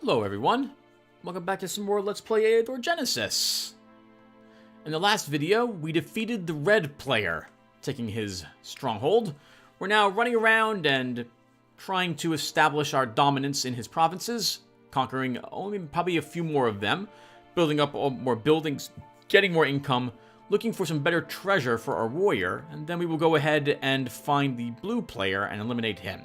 Hello everyone, welcome back to some more Let's Play Eador Genesis. In the last video, we defeated the red player, taking his stronghold. We're now running around and trying to establish our dominance in his provinces, conquering only probably a few more of them, building up more buildings, getting more income, looking for some better treasure for our warrior, and then we will go ahead and find the blue player and eliminate him.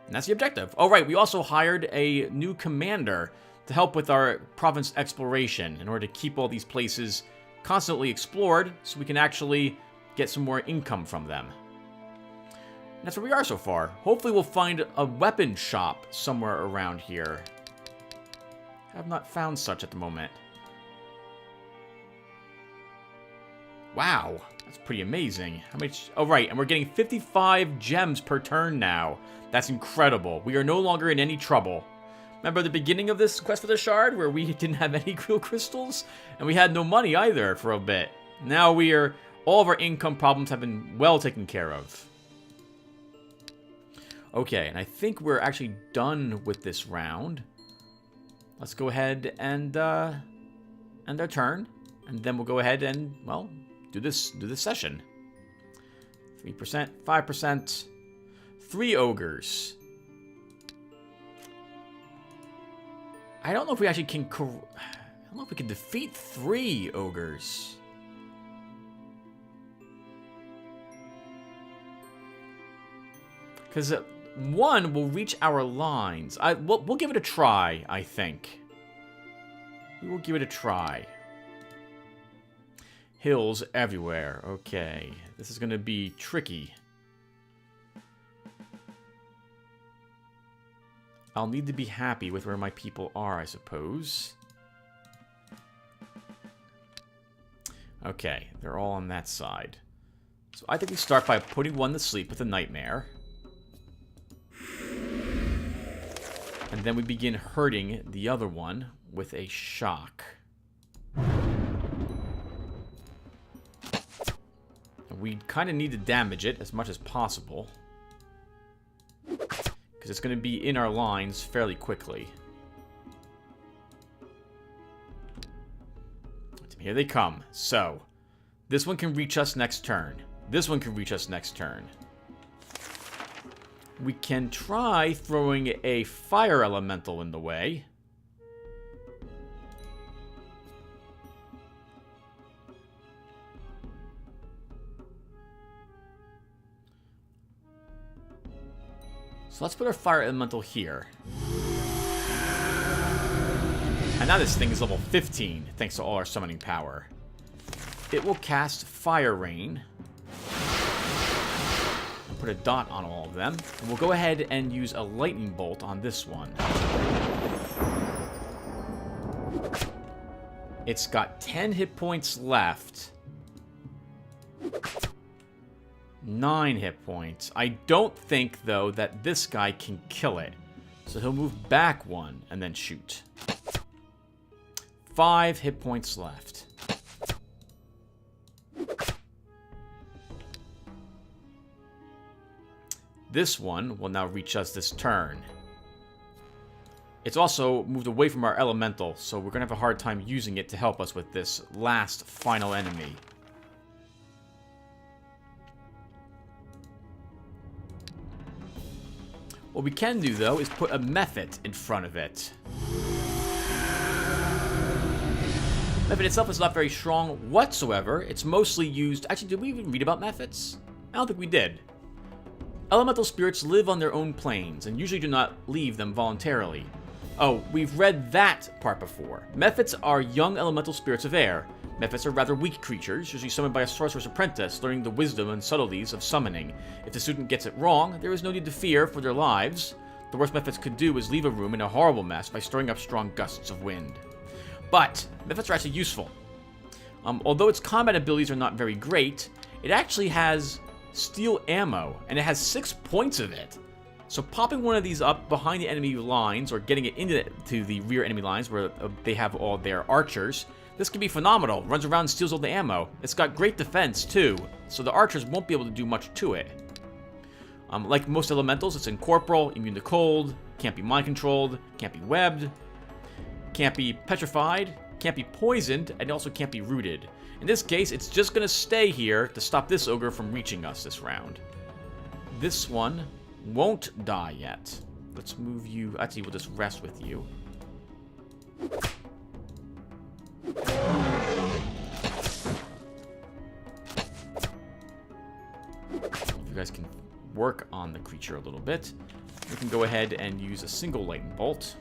And that's the objective. Oh, right, we also hired a new commander to help with our province exploration in order to keep all these places constantly explored so we can actually get some more income from them. And that's where we are so far. Hopefully we'll find a weapon shop somewhere around here. Have not found such at the moment. Wow, that's pretty amazing. How much? Oh, right, and we're getting 55 gems per turn now. That's incredible. We are no longer in any trouble. Remember the beginning of this quest for the shard where we didn't have any real crystals? And we had no money either for a bit. Now all of our income problems have been well taken care of. Okay, and I think we're actually done with this round. Let's go ahead and end our turn. And then we'll go ahead and, well, do this session. 3%, 5%. 3 ogres. I don't know if we actually can. I don't know if we can defeat 3 ogres. Because 1 will reach our lines. We'll give it a try, I think. We will give it a try. Hills everywhere. Okay. This is going to be tricky. I'll need to be happy with where my people are, I suppose. Okay, they're all on that side. So I think we start by putting one to sleep with a nightmare. And then we begin hurting the other one with a shock. We kind of need to damage it as much as possible, because it's going to be in our lines fairly quickly. Here they come. So, this one can reach us next turn. This one can reach us next turn. We can try throwing a fire elemental in the way. So let's put our fire elemental here. And now this thing is level 15, thanks to all our summoning power. It will cast Fire Rain. I'll put a dot on all of them. And we'll go ahead and use a lightning bolt on this one. It's got 10 hit points left. 9 hit points. I don't think, though, that this guy can kill it. So he'll move back 1 and then shoot. 5 hit points left. This one will now reach us this turn. It's also moved away from our elemental, so we're going to have a hard time using it to help us with this last final enemy. What we can do, though, is put a method in front of it. Method itself is not very strong whatsoever. It's mostly used... Actually, did we even read about methods? I don't think we did. Elemental spirits live on their own planes and usually do not leave them voluntarily. Oh, we've read that part before. Mephits are young elemental spirits of air. Mephits are rather weak creatures, usually summoned by a sorcerer's apprentice, learning the wisdom and subtleties of summoning. If the student gets it wrong, there is no need to fear for their lives. The worst Mephits could do is leave a room in a horrible mess by stirring up strong gusts of wind. But Mephits are actually useful. Although its combat abilities are not very great, it actually has steel ammo, and it has 6 points of it. So popping one of these up behind the enemy lines, or getting it into the rear enemy lines where they have all their archers, this can be phenomenal. Runs around and steals all the ammo. It's got great defense too, so the archers won't be able to do much to it. Like most elementals, it's incorporeal, immune to cold, can't be mind controlled, can't be webbed. can't be petrified, can't be poisoned, and also can't be rooted. In this case, it's just going to stay here to stop this ogre from reaching us this round. This one won't die yet. Let's move you. Actually, we'll just rest with you. If you guys can work on the creature a little bit, we can go ahead and use a single lightning bolt.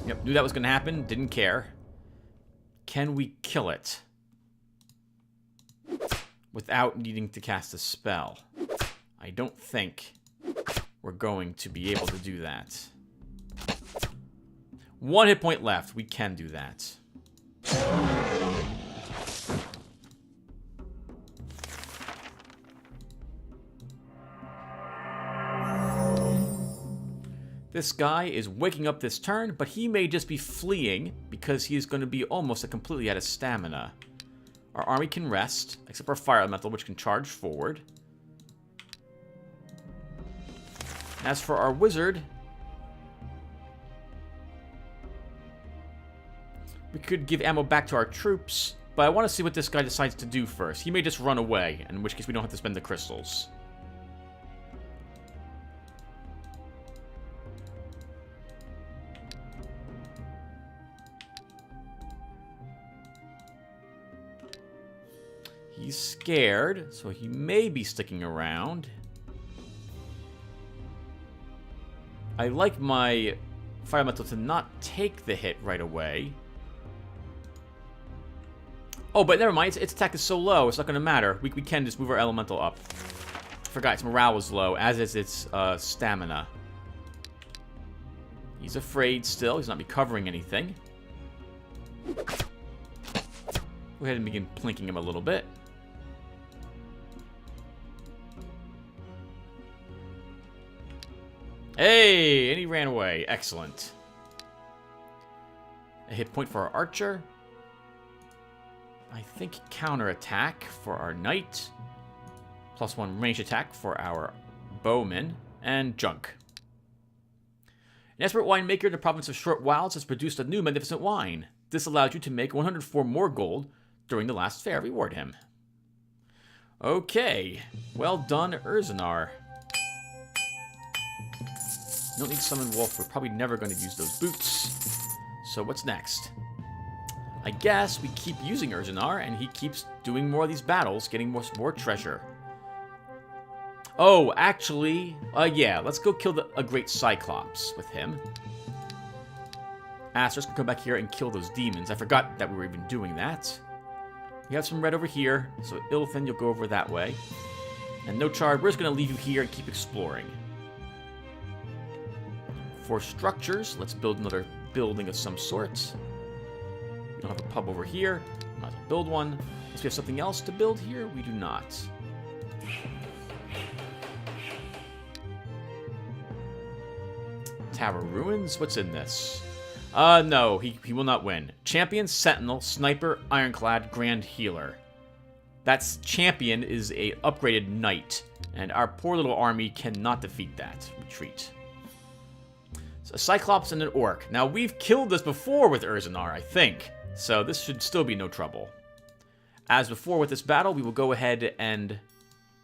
Yep, knew that was going to happen. Didn't care. Can we kill it without needing to cast a spell? I don't think we're going to be able to do that. 1 hit point left. We can do that. This guy is waking up this turn, but he may just be fleeing because he is going to be almost completely out of stamina. Our army can rest, except for Fire Elemental, which can charge forward. As for our wizard, we could give ammo back to our troops, but I want to see what this guy decides to do first. He may just run away, in which case we don't have to spend the crystals. He's scared, so he may be sticking around. I like my Fire Elemental to not take the hit right away. Oh, but never mind. Its attack is so low, it's not going to matter. We can just move our Elemental up. Forgot, its morale was low, as is its stamina. He's afraid still. He's not recovering anything. Go ahead and begin plinking him a little bit. Hey, and he ran away. Excellent. A hit point for our archer. I think counterattack for our knight. +1 range attack for our bowman. And junk. An expert winemaker in the province of Short Wilds has produced a new magnificent wine. This allowed you to make 104 more gold during the last fair. Reward him. Okay. Well done, Urzanar. Don't need to summon Wolf. We're probably never going to use those boots. So what's next? I guess we keep using Urzanar, and he keeps doing more of these battles, getting more treasure. Oh, actually, yeah, let's go kill a great Cyclops with him. Astros can come back here and kill those demons. I forgot that we were even doing that. We have some red over here, so Ilthan, you'll go over that way. And no charge, we're just going to leave you here and keep exploring. For structures, let's build another building of some sort. We don't have a pub over here. Might as well build one. Unless we have something else to build here, we do not. Tower Ruins? What's in this? No, he will not win. Champion, Sentinel, Sniper, Ironclad, Grand Healer. That's Champion is a upgraded Knight, and our poor little army cannot defeat that. Retreat. So a Cyclops and an Orc. Now, we've killed this before with Urzanar, I think, so this should still be no trouble. As before with this battle, we will go ahead and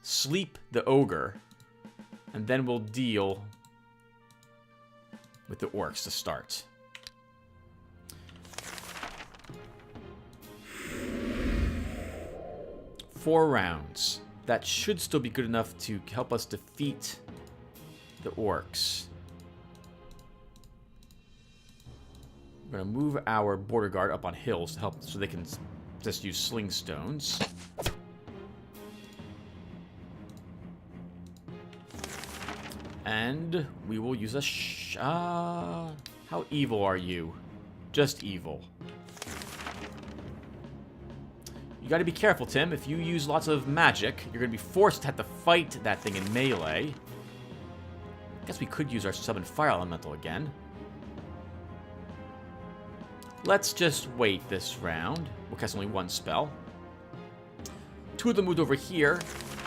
sleep the Ogre, and then we'll deal with the Orcs to start. Four rounds. That should still be good enough to help us defeat the Orcs. We're going to move our border guard up on hills to help so they can just use sling stones. And we will use a how evil are you? Just evil. You gotta be careful, Tim. If you use lots of magic, you're gonna be forced to have to fight that thing in melee. I guess we could use our summon Fire Elemental again. Let's just wait this round. We'll cast only one spell. Two of them moved over here.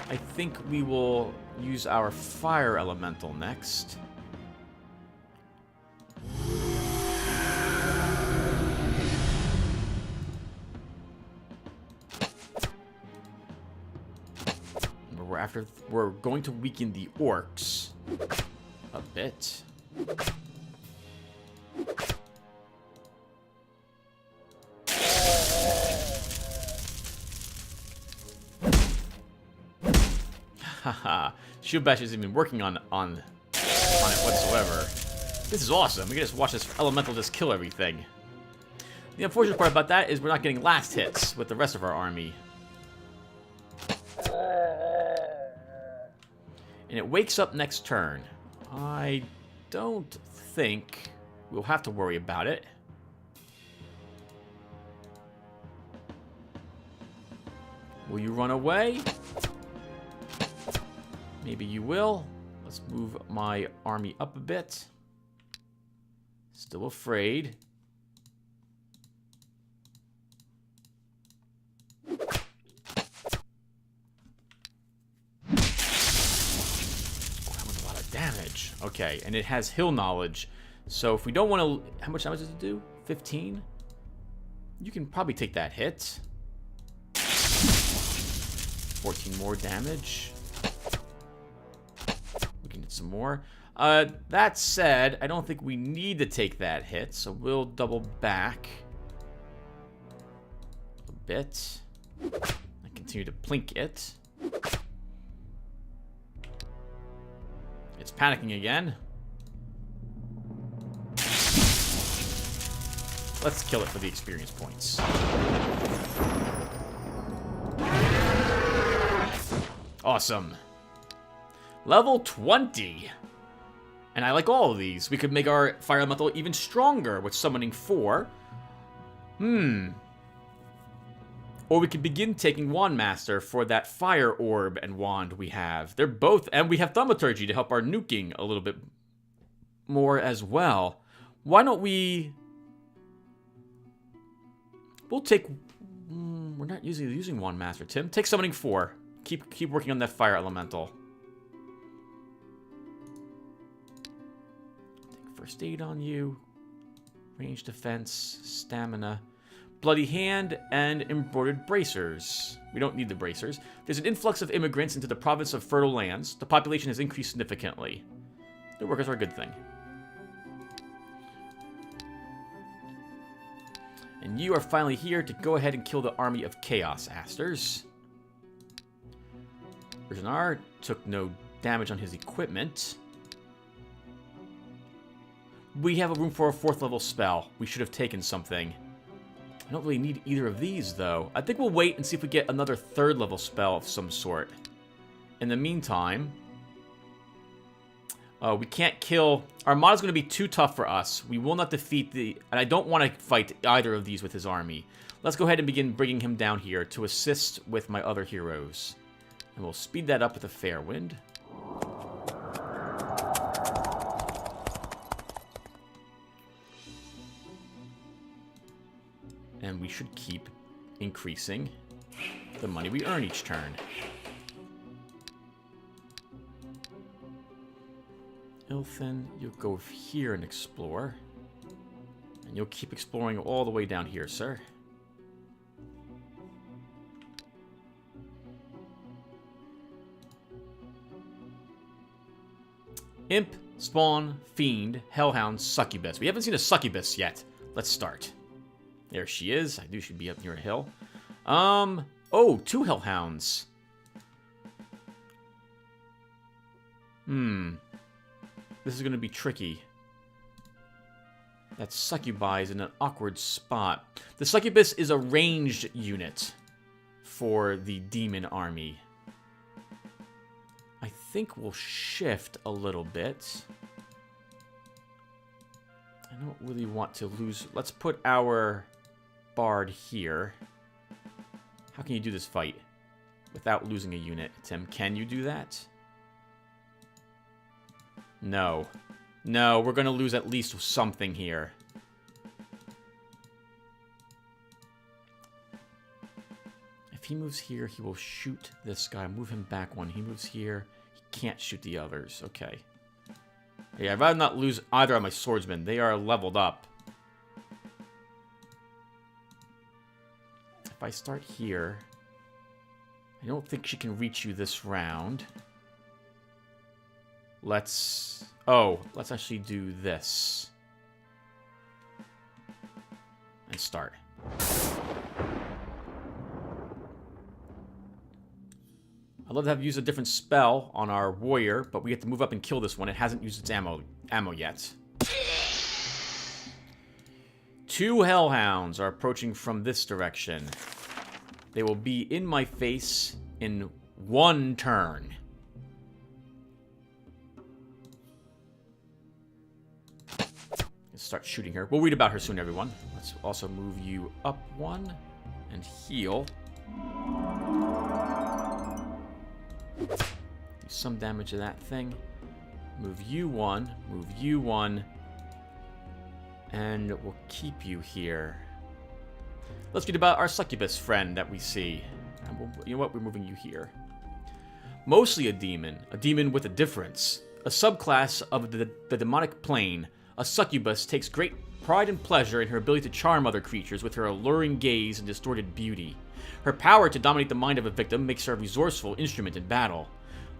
I think we will use our Fire Elemental next. we're going to weaken the orcs a bit. Haha. Shield Bash isn't even working on it whatsoever. This is awesome. We can just watch this elemental just kill everything. The unfortunate part about that is we're not getting last hits with the rest of our army. And it wakes up next turn. I don't think we'll have to worry about it. Will you run away? Maybe you will. Let's move my army up a bit. Still afraid. Ooh, that was a lot of damage. Okay, and it has hill knowledge. So if we don't want to... How much damage does it do? 15? You can probably take that hit. 14 more damage. We can get some more. That said, I don't think we need to take that hit, so we'll double back a bit. And continue to plink it. It's panicking again. Let's kill it for the experience points. Awesome. Level 20. And I like all of these. We could make our fire elemental even stronger with summoning 4. Or we could begin taking Wand Master for that fire orb and wand we have. They're both, and we have Thaumaturgy to help our nuking a little bit more as well. Why don't we... We'll take... we're not using Wand Master, Tim. Take Summoning 4. Keep working on that fire elemental. Take first aid on you. Range defense, stamina, bloody hand, and embroidered bracers. We don't need the bracers. There's an influx of immigrants into the province of Fertile Lands. The population has increased significantly. The workers are a good thing. And you are finally here to go ahead and kill the army of Chaos Asters. Renard took no damage on his equipment. We have a room for a 4th level spell. We should have taken something. I don't really need either of these, though. I think we'll wait and see if we get another 3rd level spell of some sort. In the meantime, we can't kill... Armada's going to be too tough for us. We will not defeat the... And I don't want to fight either of these with his army. Let's go ahead and begin bringing him down here to assist with my other heroes. And we'll speed that up with a fair wind. And we should keep increasing the money we earn each turn. Ilthin, you'll go here and explore. And you'll keep exploring all the way down here, sir. Imp, Spawn, Fiend, Hellhounds, Succubus. We haven't seen a Succubus yet. Let's start. There she is. I knew she'd be up near a hill. Oh, 2 Hellhounds. This is going to be tricky. That Succubi is in an awkward spot. The Succubus is a ranged unit for the demon army. I think we'll shift a little bit. I don't really want to lose... Let's put our bard here. How can you do this fight without losing a unit, Tim? Can you do that? No. No, we're going to lose at least something here. If he moves here, he will shoot this guy. Move him back one. He moves here. He can't shoot the others. Okay. Yeah, I'd rather not lose either of my swordsmen. They are leveled up. If I start here, I don't think she can reach you this round. Let's actually do this. And start. I'd love to have used a different spell on our warrior, but we have to move up and kill this one. It hasn't used its ammo yet. 2 Hellhounds are approaching from this direction. They will be in my face in 1 turn. Let's start shooting her. We'll read about her soon, everyone. Let's also move you up 1 and heal. Do some damage to that thing. Move you 1. Move you 1. And we'll keep you here. Let's read about our succubus friend that we see. You know what? We're moving you here. Mostly a demon with a difference. A subclass of the demonic plane, a succubus takes great pride and pleasure in her ability to charm other creatures with her alluring gaze and distorted beauty. Her power to dominate the mind of a victim makes her a resourceful instrument in battle.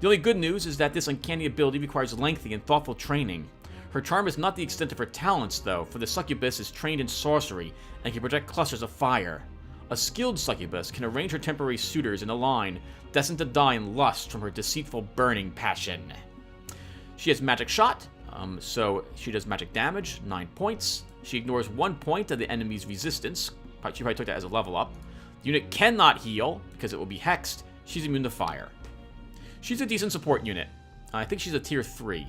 The only good news is that this uncanny ability requires lengthy and thoughtful training. Her charm is not the extent of her talents, though, for the succubus is trained in sorcery and can project clusters of fire. A skilled succubus can arrange her temporary suitors in a line, destined to die in lust from her deceitful burning passion. She has magic shot, so she does magic damage, 9 points. She ignores 1 point of the enemy's resistance. She probably took that as a level up. The unit cannot heal, because it will be hexed. She's immune to fire. She's a decent support unit. I think she's a tier 3.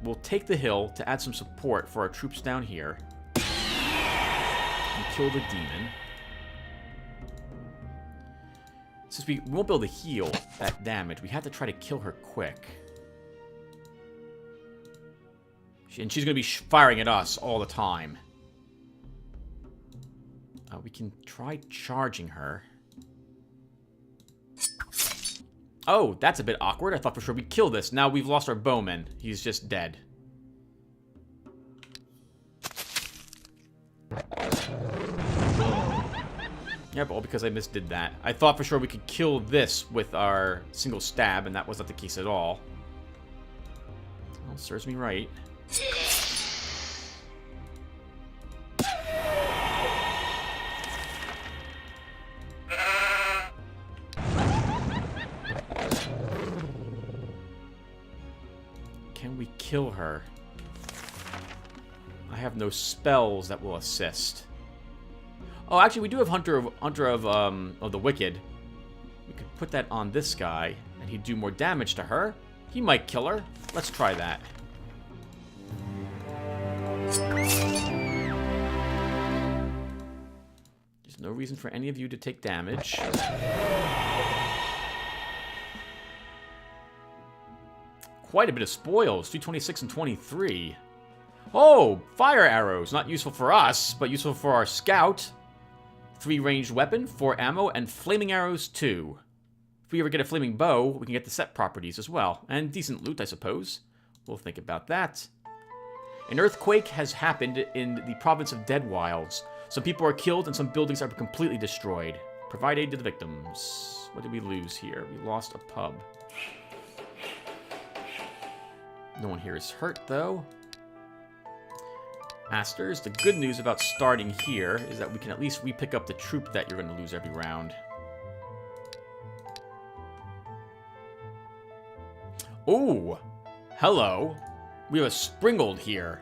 We'll take the hill to add some support for our troops down here. And kill the demon. Since we won't be able to heal that damage, we have to try to kill her quick. And she's going to be firing at us all the time. We can try charging her. Oh, that's a bit awkward. I thought for sure we'd kill this. Now we've lost our bowman. He's just dead. Yep, all because I misdid that. I thought for sure we could kill this with our single stab, and that was not the case at all. Well, serves me right. Can we kill her? I have no spells that will assist. Oh, actually, we do have Hunter of the Wicked. We could put that on this guy, and he'd do more damage to her. He might kill her. Let's try that. There's no reason for any of you to take damage. Quite a bit of spoils. 226 and 23. Oh, fire arrows. Not useful for us, but useful for our scout. 3 ranged weapon, 4 ammo, and flaming arrows 2. If we ever get a flaming bow, we can get the set properties as well. And decent loot, I suppose. We'll think about that. An earthquake has happened in the province of Dead Wilds. Some people are killed and some buildings are completely destroyed. Provide aid to the victims. What did we lose here? We lost a pub. No one here is hurt, though. Masters, the good news about starting here is that we can at least re-pick up the troop that you're going to lose every round. Ooh! Hello! We have a Springald here.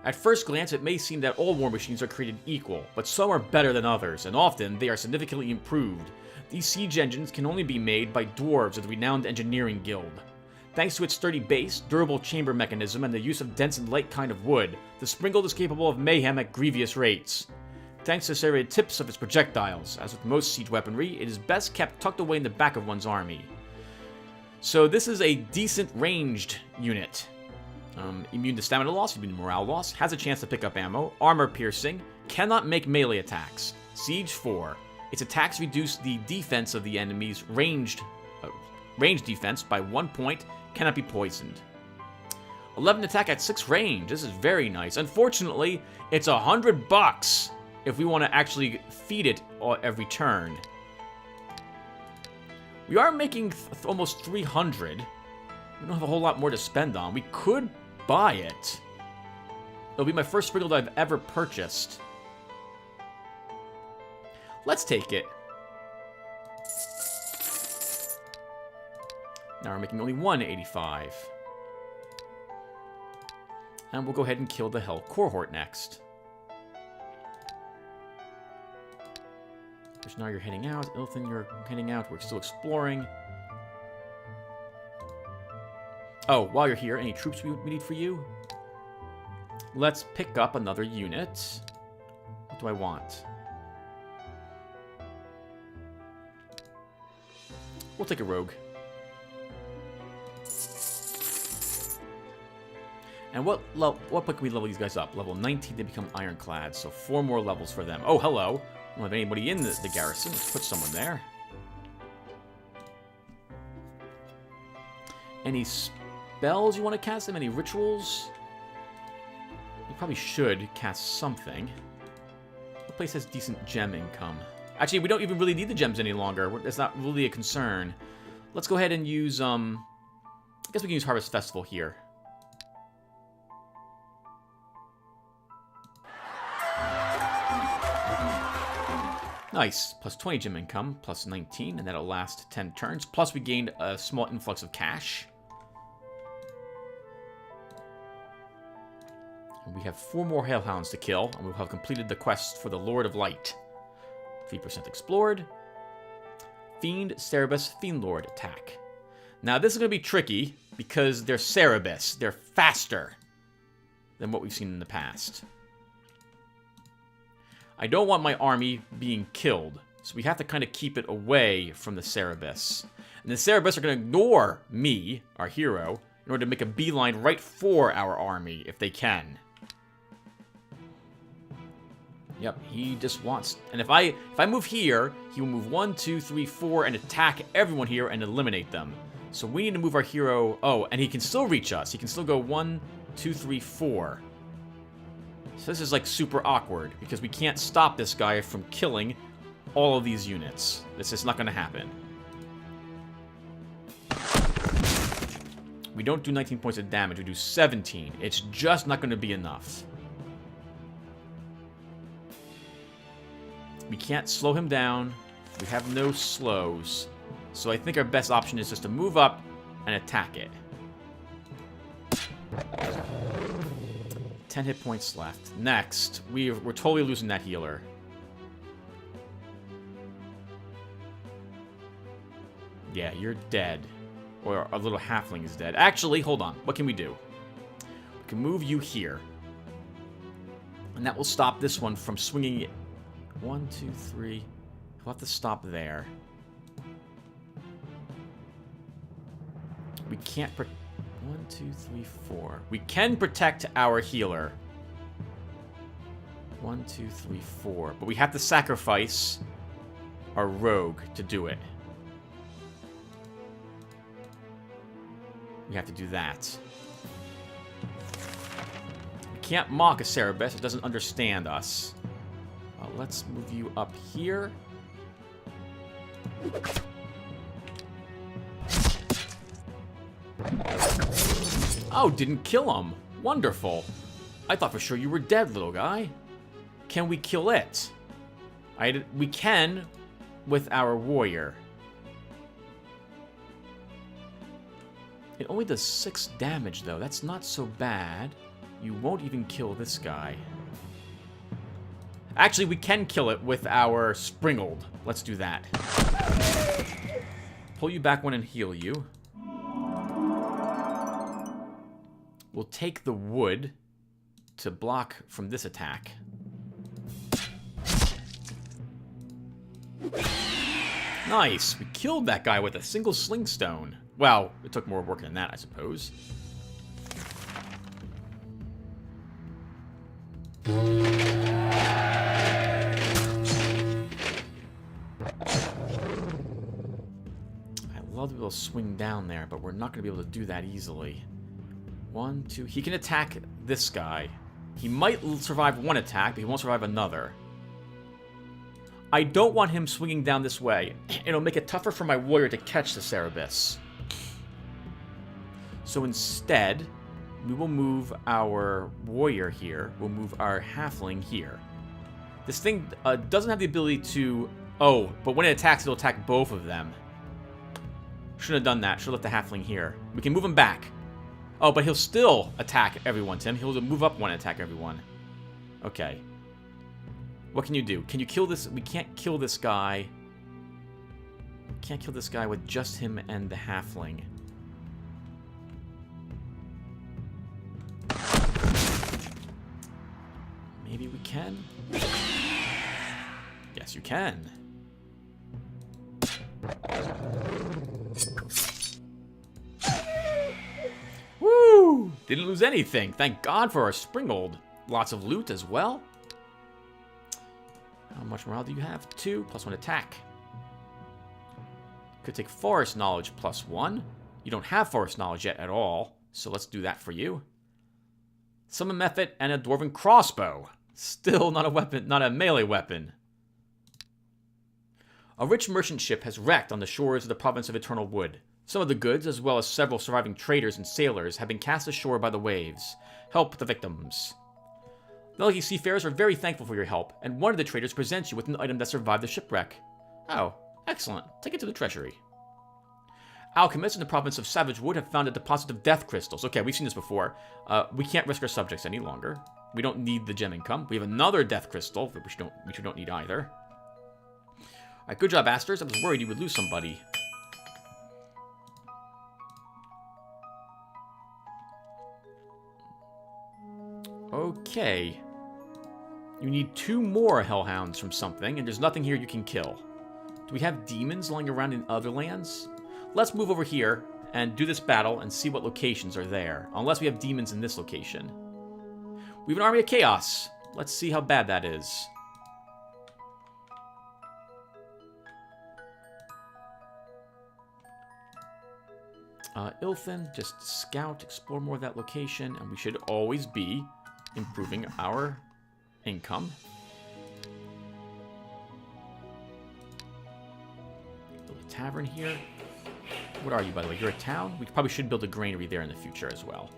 At first glance, it may seem that all war machines are created equal, but some are better than others, and often they are significantly improved. These siege engines can only be made by dwarves of the renowned engineering guild. Thanks to its sturdy base, durable chamber mechanism, and the use of dense and light kind of wood, the Springald is capable of mayhem at grievous rates. Thanks to the serrated tips of its projectiles, as with most siege weaponry, it is best kept tucked away in the back of one's army. So this is a decent ranged unit. Immune to stamina loss, immune to morale loss, has a chance to pick up ammo, armor piercing, cannot make melee attacks. Siege 4. Its attacks reduce the defense of the enemy's ranged defense by 1 point, cannot be poisoned. 11 attack at 6 range. This is very nice. Unfortunately, it's $100 if we want to actually feed it every turn. We are making almost 300. We don't have a whole lot more to spend on. We could buy it. It'll be my first Sprinkled I've ever purchased. Let's take it. Now we're making only 185. And we'll go ahead and kill the Hell Cohort next. Now you're heading out. Ilthin, you're heading out. We're still exploring. Oh, while you're here, any troops we need for you? Let's pick up another unit. What do I want? We'll take a rogue. And what can we level these guys up? Level 19, they become ironclad, so 4 more levels for them. Oh, hello. Don't have anybody in the garrison. Let's put someone there. Any spells you want to cast them? Any rituals? You probably should cast something. The place has decent gem income. Actually, we don't even really need the gems any longer. It's not really a concern. Let's go ahead and use, I guess we can use Harvest Festival here. Nice. Plus 20 gem income, plus 19, and that'll last 10 turns. Plus we gained a small influx of cash. And we have 4 more Hellhounds to kill, and we'll have completed the quest for the Lord of Light. 3% explored. Fiend, Cerebus, Fiend Lord attack. Now this is going to be tricky, because they're Cerebus. They're faster than what we've seen in the past. I don't want my army being killed, so we have to kind of keep it away from the Cerebus. And the Cerebus are going to ignore me, our hero, in order to make a beeline right for our army, if they can. Yep, he just wants... And if I move here, he will move 1, 2, 3, 4, and attack everyone here and eliminate them. So we need to move our hero... Oh, and he can still reach us. He can still go 1, 2, 3, 4. So this is like super awkward, because we can't stop this guy from killing all of these units. This is not going to happen. We don't do 19 points of damage, we do 17. It's just not going to be enough. We can't slow him down. We have no slows. So I think our best option is just to move up and attack it. 10 hit points left. Next, we're totally losing that healer. Yeah, you're dead. Or our little halfling is dead. Actually, hold on. What can we do? We can move you here. And that will stop this one from swinging it. 1, 2, 3. We'll have to stop there. We can't... 1, 2, 3, 4. We can protect our healer. 1, 2, 3, 4. But we have to sacrifice our rogue to do it. We have to do that. We can't mock a Cerebus. It doesn't understand us. Let's move you up here. Oh, didn't kill him. Wonderful. I thought for sure you were dead, little guy. Can we kill it? We can with our warrior. It only does 6 damage, though. That's not so bad. You won't even kill this guy. Actually, we can kill it with our Sprinkled. Let's do that. Pull you back one and heal you. We'll take the wood to block from this attack. Nice! We killed that guy with a single slingstone. Well, it took more work than that, I suppose. I love to be able to swing down there, but we're not going to be able to do that easily. 1, 2. He can attack this guy. He might survive one attack, but he won't survive another. I don't want him swinging down this way. It'll make it tougher for my warrior to catch the Cerebus. So instead, we will move our warrior here. We'll move our halfling here. This thing doesn't have the ability to... Oh, but when it attacks, it'll attack both of them. Shouldn't have done that. Should have left the halfling here. We can move him back. Oh, but he'll still attack everyone, Tim. He'll move up one and attack everyone. Okay. What can you do? Can you kill this? We can't kill this guy. We can't kill this guy with just him and the halfling. Maybe we can? Yes, you can. Woo! Didn't lose anything. Thank God for our Springald. Lots of loot as well. How much morale do you have? 2 plus 1 attack. Could take Forest Knowledge plus 1. You don't have Forest Knowledge yet at all, so let's do that for you. Summon Method and a Dwarven Crossbow. Still not a weapon, not a melee weapon. A rich merchant ship has wrecked on the shores of the province of Eternal Wood. Some of the goods, as well as several surviving traders and sailors, have been cast ashore by the waves. Help the victims. The lucky seafarers are very thankful for your help, and one of the traders presents you with an item that survived the shipwreck. Oh, excellent. Take it to the treasury. Alchemists in the province of Savage Wood have found a deposit of death crystals. Okay, we've seen this before. We can't risk our subjects any longer. We don't need the gem income. We have another death crystal, which we don't need either. Alright, good job, Asters. I was worried you would lose somebody. Okay. You need 2 more Hellhounds from something, and there's nothing here you can kill. Do we have demons lying around in other lands? Let's move over here and do this battle and see what locations are there. Unless we have demons in this location. We have an army of chaos. Let's see how bad that is. Ilthin, just scout, explore more of that location, and we should always be improving our income. Build a tavern here. What are you, by the way? You're a town? We probably should build a granary there in the future as well.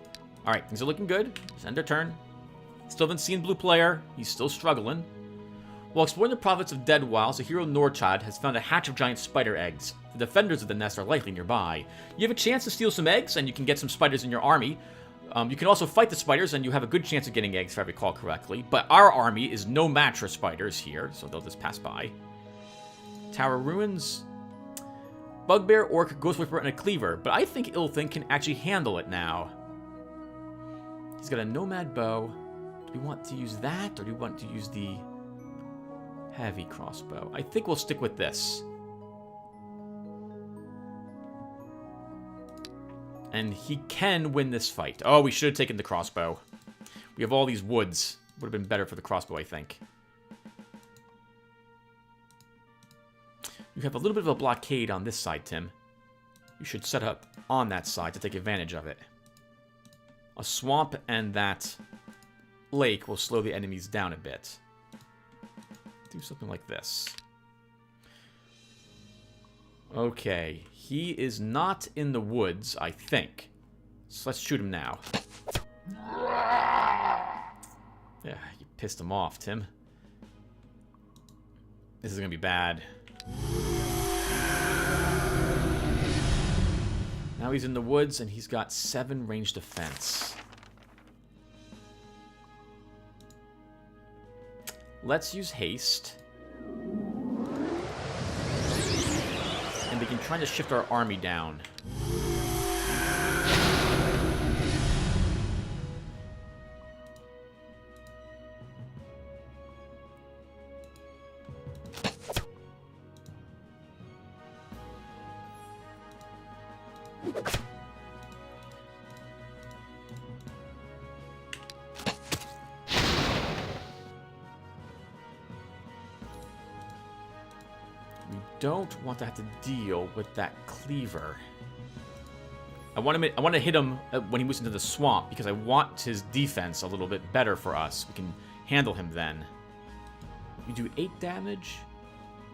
Alright, things are looking good. Send our turn. Still haven't seen Blue Player. He's still struggling. While exploring the province of Dead Wilds, the hero Norchad has found a hatch of giant spider eggs. The defenders of the nest are likely nearby. You have a chance to steal some eggs, and you can get some spiders in your army. You can also fight the spiders, and you have a good chance of getting eggs, if I recall correctly. But our army is no match for spiders here, so they'll just pass by. Tower Ruins. Bugbear, Orc, Ghost Whisperer, and a Cleaver. But I think Ilthin can actually handle it now. He's got a Nomad Bow. Do we want to use that, or do we want to use the heavy crossbow? I think we'll stick with this. And he can win this fight. Oh, we should have taken the crossbow. We have all these woods. Would have been better for the crossbow, I think. You have a little bit of a blockade on this side, Tim. You should set up on that side to take advantage of it. A swamp and that lake will slow the enemies down a bit. Do something like this. Okay, he is not in the woods, I think. So let's shoot him now. Yeah, you pissed him off, Tim. This is gonna be bad. Now he's in the woods and he's got 7 ranged defense. Let's use haste. And we can try to shift our army down. Don't want to have to deal with that cleaver. I want to hit him when he moves into the swamp because I want his defense a little bit better for us. We can handle him then. You do 8 damage.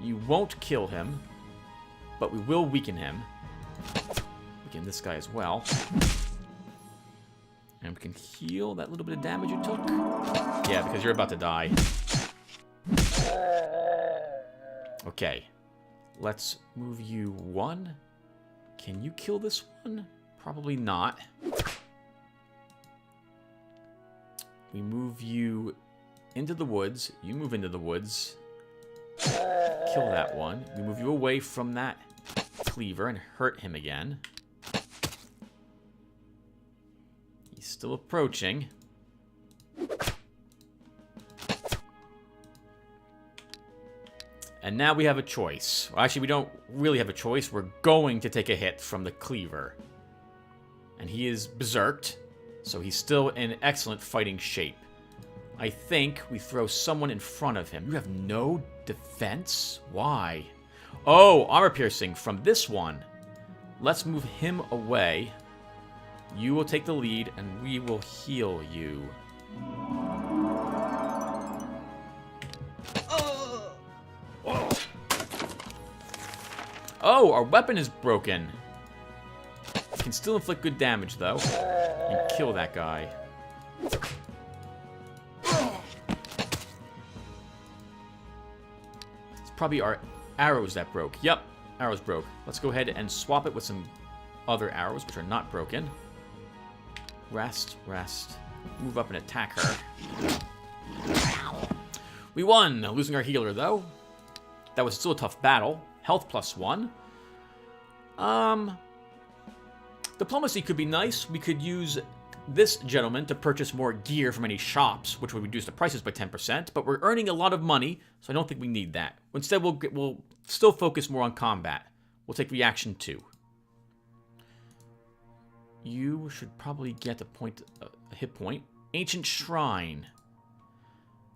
You won't kill him, but we will weaken him. Weaken this guy as well. And we can heal that little bit of damage you took. Yeah, because you're about to die. Okay. Let's move you 1. Can you kill this one? Probably not. We move you into the woods. You move into the woods. Kill that one. We move you away from that cleaver and hurt him again. He's still approaching. And now we have a choice. Well, actually, we don't really have a choice. We're going to take a hit from the cleaver. And he is berserked, so he's still in excellent fighting shape. I think we throw someone in front of him. You have no defense? Why? Oh, armor piercing from this one. Let's move him away. You will take the lead, and we will heal you. Oh, our weapon is broken. We can still inflict good damage, though, and kill that guy. It's probably our arrows that broke. Yep, arrows broke. Let's go ahead and swap it with some other arrows, which are not broken. Rest, rest. Move up and attack her. We won, losing our healer, though. That was still a tough battle. Health +1. Diplomacy could be nice. We could use this gentleman to purchase more gear from any shops, which would reduce the prices by 10%, but we're earning a lot of money, so I don't think we need that. Instead, we'll still focus more on combat. We'll take reaction 2. You should probably get a hit point. Ancient Shrine.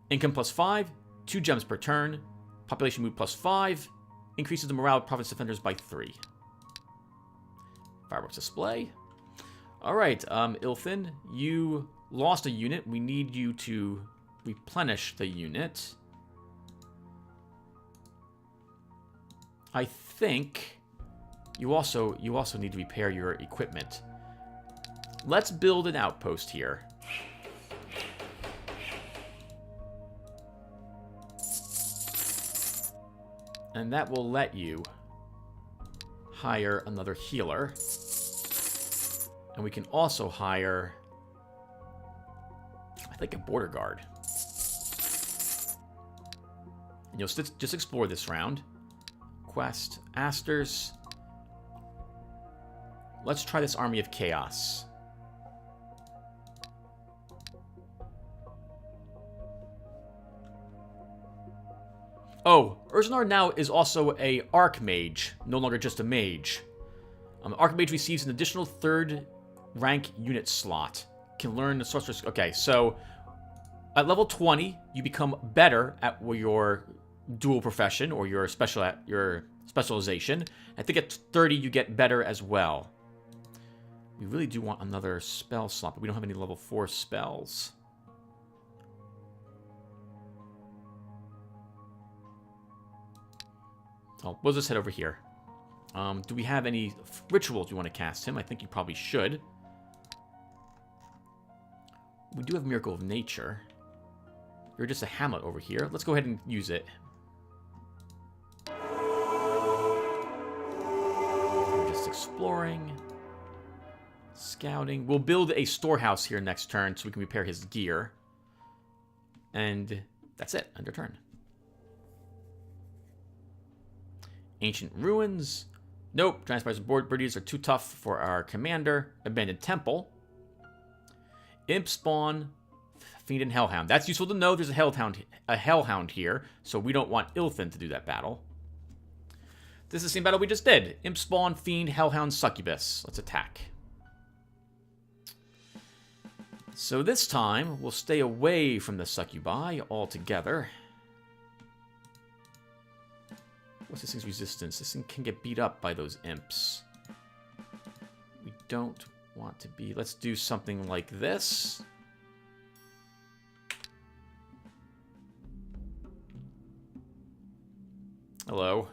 Income +5, 2 gems per turn. Population move +5. Increases the morale of province defenders by 3. Fireworks display. Alright, Ilthin, you lost a unit. We need you to replenish the unit. I think you also need to repair your equipment. Let's build an outpost here. And that will let you hire another healer. And we can also hire, I think, a border guard. And you'll just explore this round. Quest, Asters. Let's try this Army of Chaos. Oh, Renard now is also a Archmage, no longer just a mage. Archmage receives an additional 3rd rank unit slot. Can learn the sorcerer's... Okay, so at level 20, you become better at your dual profession or your specialization. I think at 30, you get better as well. We really do want another spell slot, but we don't have any level 4 spells. Oh, we'll just head over here. Do we have any rituals you want to cast him? I think you probably should. We do have Miracle of Nature. You're just a hamlet over here. Let's go ahead and use it. We're just exploring. Scouting. We'll build a storehouse here next turn so we can repair his gear. And that's it. End of turn. Ancient Ruins. Nope. Giant spiders and birdies are too tough for our commander. Abandoned Temple. Imp Spawn. Fiend and Hellhound. That's useful to know. There's a Hellhound here, so we don't want Ilthin to do that battle. This is the same battle we just did. Imp Spawn, Fiend, Hellhound, Succubus. Let's attack. So this time, we'll stay away from the Succubi altogether. What's this thing's resistance? This thing can get beat up by those imps. We don't want to be. Let's do something like this. Hello.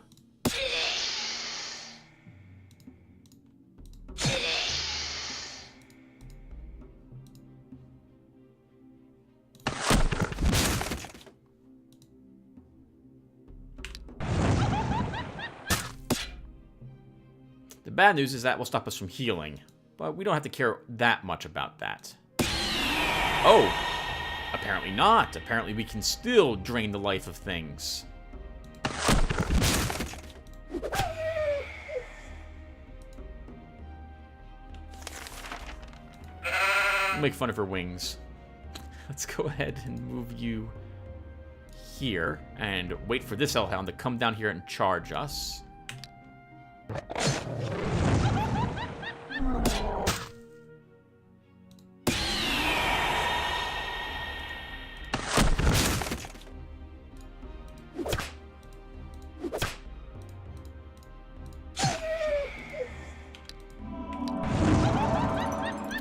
The bad news is that will stop us from healing, but we don't have to care that much about that. Oh, apparently not. Apparently we can still drain the life of things. Make fun of her wings. Let's go ahead and move you here and wait for this Hellhound to come down here and charge us.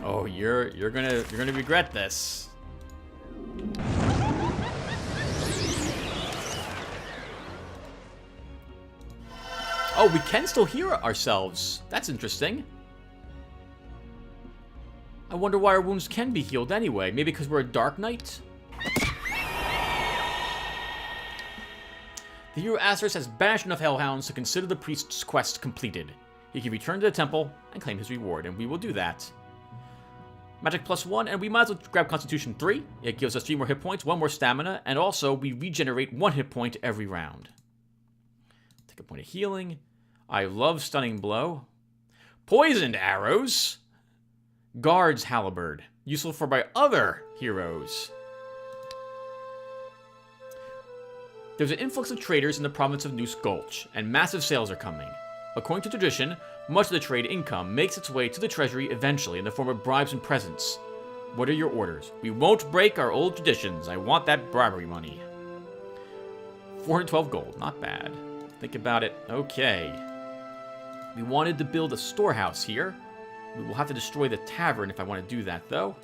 Oh, you're gonna regret this. Oh, we can still hear ourselves. That's interesting. I wonder why our wounds can be healed anyway. Maybe because we're a Dark Knight? The hero Asterisk has banished enough Hellhounds to consider the priest's quest completed. He can return to the temple and claim his reward, and we will do that. Magic +1, and we might as well grab Constitution 3. It gives us 3 more hit points, 1 more stamina, and also we regenerate 1 hit point every round. Take a point of healing. I love Stunning Blow. Poisoned Arrows. Guard's Halberd. Useful for my other heroes. There's an influx of traders in the province of Noose Gulch, and massive sales are coming. According to tradition, much of the trade income makes its way to the treasury eventually in the form of bribes and presents. What are your orders? We won't break our old traditions. I want that bribery money. 412 gold. Not bad. Think about it. Okay. We wanted to build a storehouse here. We will have to destroy the tavern if I want to do that, though.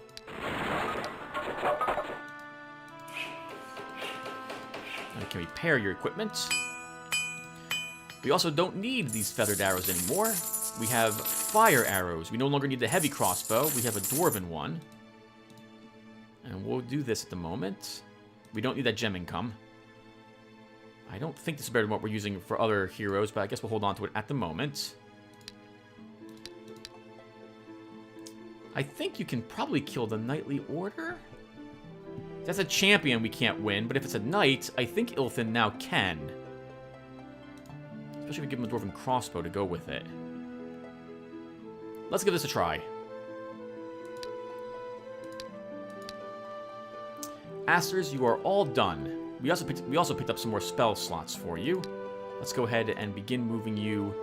I can repair your equipment. We also don't need these feathered arrows anymore. We have fire arrows. We no longer need the heavy crossbow. We have a dwarven one. And we'll do this at the moment. We don't need that gem income. I don't think this is better than what we're using for other heroes, but I guess we'll hold on to it at the moment. I think you can probably kill the Knightly Order. If that's a champion, we can't win, but if it's a knight, I think Ilthin now can. Especially if we give him a dwarven crossbow to go with it. Let's give this a try. Asters, you are all done. We also picked up some more spell slots for you. Let's go ahead and begin moving you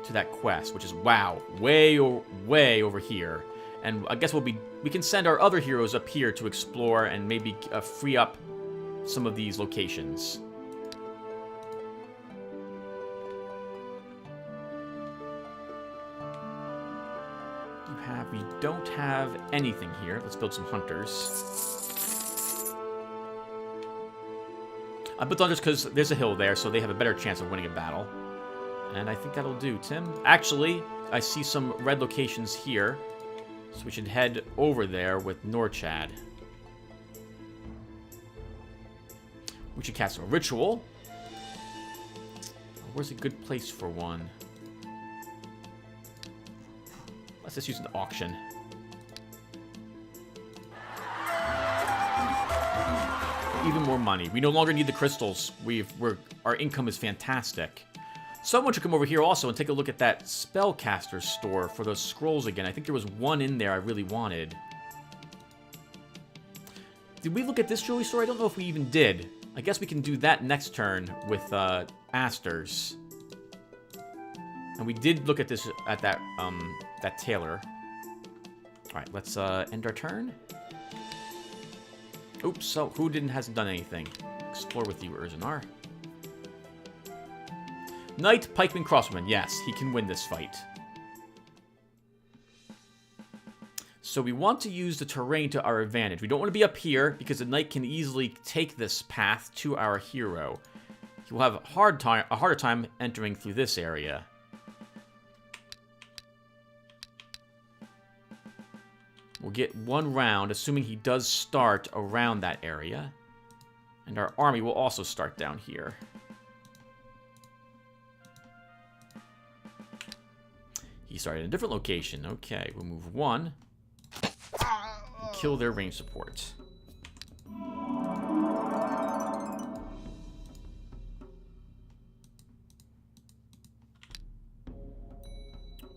to that quest, which is, wow, way over here. And I guess we can send our other heroes up here to explore and maybe free up some of these locations. We don't have anything here. Let's build some hunters. I built hunters because there's a hill there, so they have a better chance of winning a battle. And I think that'll do, Tim. Actually, I see some red locations here. So we should head over there with Norchad. We should cast a ritual. Where's a good place for one? Let's just use an auction. Even more money. We no longer need the crystals. Our income is fantastic. Someone should come over here also and take a look at that spellcaster store for those scrolls again. I think there was one in there I really wanted. Did we look at this jewelry store? I don't know if we even did. I guess we can do that next turn with Asters. And we did look at this at that tailor. All right, let's end our turn. Oops, so who hasn't done anything? Explore with you, Urzanar. Knight, Pikeman, Crossman. Yes, he can win this fight. So we want to use the terrain to our advantage. We don't want to be up here because the knight can easily take this path to our hero. He will have a harder time entering through this area. We'll get one round, assuming he does start around that area. And our army will also start down here. He started in a different location. Okay, we'll move one. Kill their range support.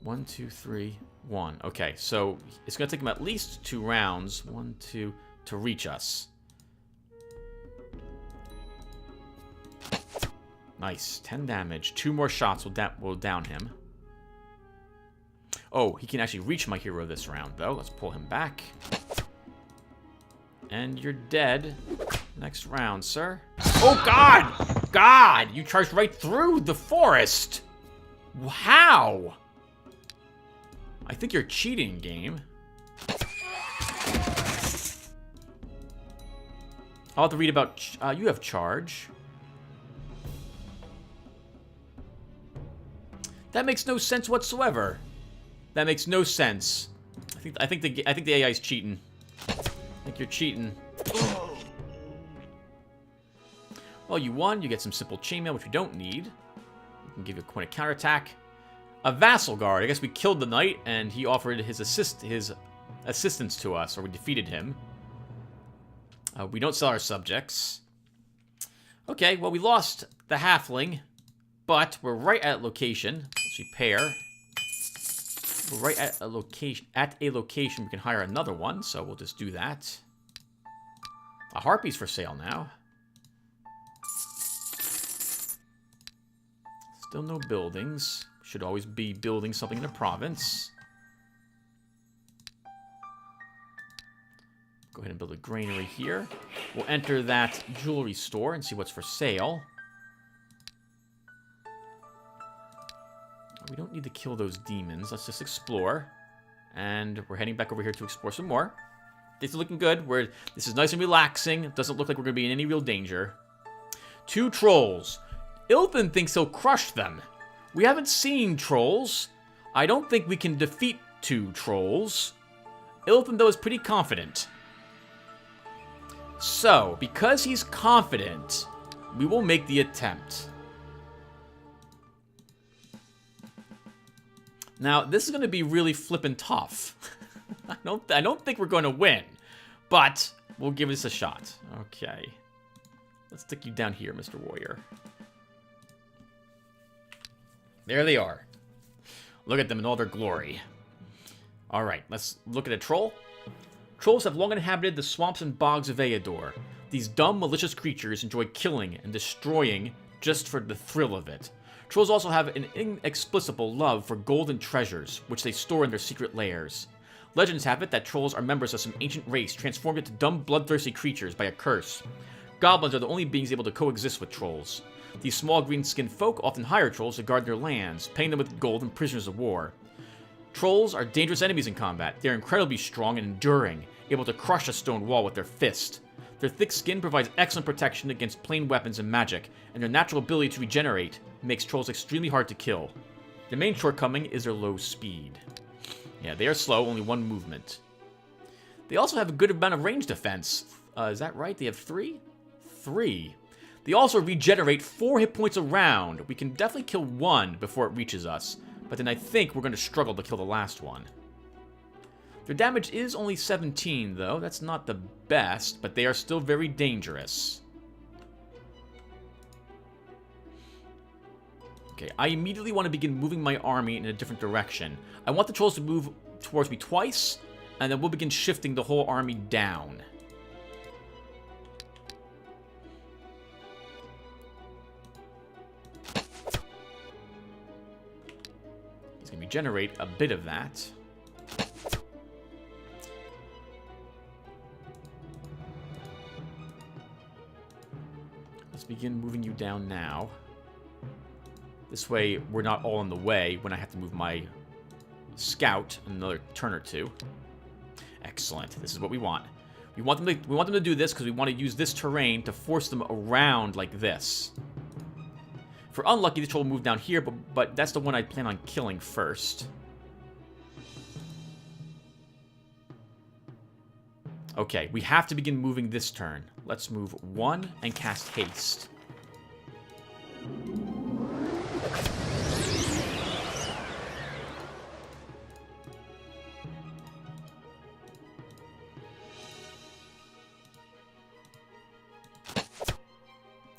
One, two, three, one. Okay, so it's going to take him at least 2 rounds. 1, 2, to reach us. Nice. 10 damage. 2 more shots will down him. Oh, he can actually reach my hero this round, though. Let's pull him back. And you're dead. Next round, sir. Oh, God! God! You charged right through the forest! How? I think you're cheating, game. I'll have to read about... you have charge. That makes no sense whatsoever. That makes no sense. I think the AI is cheating. I think you're cheating. Well, you won. You get some simple chainmail, which we don't need. We can give you a point of counterattack. A vassal guard. I guess we killed the knight, and he offered his assistance to us, or we defeated him. We don't sell our subjects. Okay, well, we lost the halfling, but we're right at location. Let's repair. We're right at a location. We can hire another one, so we'll just do that. A harpy's for sale now. Still no buildings. Should always be building something in a province. Go ahead and build a granary here. We'll enter that jewelry store and see what's for sale. We don't need to kill those demons. Let's just explore. And we're heading back over here to explore some more. This is looking good. This is nice and relaxing. It doesn't look like we're going to be in any real danger. 2 trolls. Ilthan thinks he'll crush them. We haven't seen trolls. I don't think we can defeat 2 trolls. Ilthan, though, is pretty confident. So, because he's confident, we will make the attempt. Now, this is going to be really flippin' tough. I don't think we're going to win, but we'll give this a shot. Okay. Let's stick you down here, Mr. Warrior. There they are. Look at them in all their glory. All right, let's look at a troll. Trolls have long inhabited the swamps and bogs of Eador. These dumb, malicious creatures enjoy killing and destroying just for the thrill of it. Trolls also have an inexplicable love for golden treasures, which they store in their secret lairs. Legends have it that trolls are members of some ancient race transformed into dumb, bloodthirsty creatures by a curse. Goblins are the only beings able to coexist with trolls. These small green-skinned folk often hire trolls to guard their lands, paying them with gold and prisoners of war. Trolls are dangerous enemies in combat. They are incredibly strong and enduring, able to crush a stone wall with their fist. Their thick skin provides excellent protection against plain weapons and magic, and their natural ability to regenerate makes trolls extremely hard to kill. Their main shortcoming is their low speed. Yeah, they are slow, only 1 movement. They also have a good amount of range defense. Is that right? They have 3? 3. They also regenerate 4 hit points a round. We can definitely kill 1 before it reaches us, but then I think we're going to struggle to kill the last one. Their damage is only 17, though. That's not the best, but they are still very dangerous. Okay, I immediately want to begin moving my army in a different direction. I want the trolls to move towards me twice, and then we'll begin shifting the whole army down. He's going to regenerate a bit of that. Let's begin moving you down now. This way, we're not all in the way when I have to move my scout another turn or 2. Excellent. This is what we want. We want them to do this because we want to use this terrain to force them around like this. If we're unlucky, the troll will move down here, but that's the one I plan on killing first. Okay, we have to begin moving this turn. Let's move 1 and cast haste.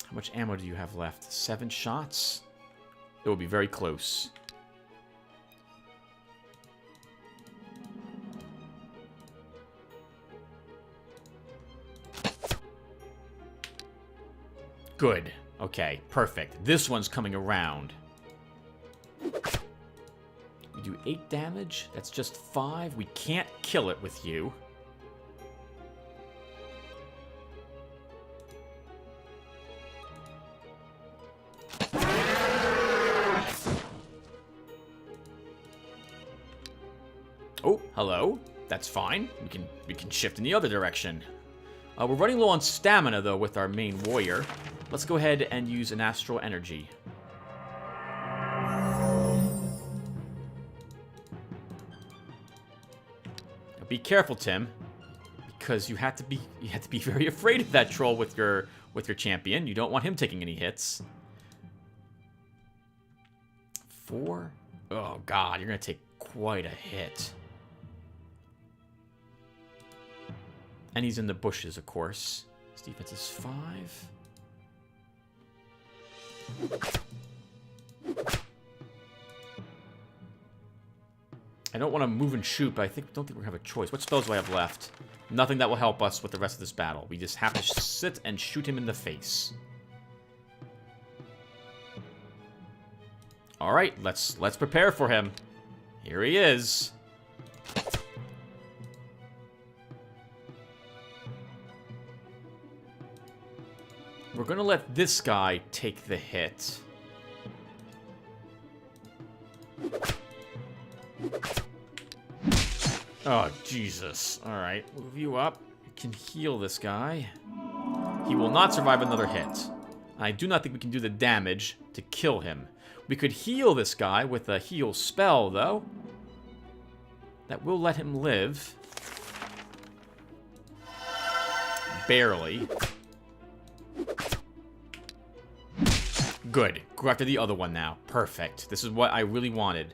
How much ammo do you have left? 7 shots? It will be very close. Good. Okay, perfect. This one's coming around. We do 8 damage. That's just 5. We can't kill it with you. Oh, hello. That's fine. We can shift in the other direction. We're running low on stamina, though, with our main warrior. Let's go ahead and use an astral energy. Now be careful, Tim, because you have to be very afraid of that troll with your champion. You don't want him taking any hits. 4. Oh God, you're gonna take quite a hit. And he's in the bushes, of course. His defense is 5. I don't want to move and shoot, but don't think we have a choice. What spells do I have left? Nothing that will help us with the rest of this battle. We just have to sit and shoot him in the face. All right, let's prepare for him. Here he is. We're gonna let this guy take the hit. Oh, Jesus. Alright, move you up. We can heal this guy. He will not survive another hit. I do not think we can do the damage to kill him. We could heal this guy with a heal spell, though. That will let him live. Barely. Good. Go after the other one now. Perfect. This is what I really wanted.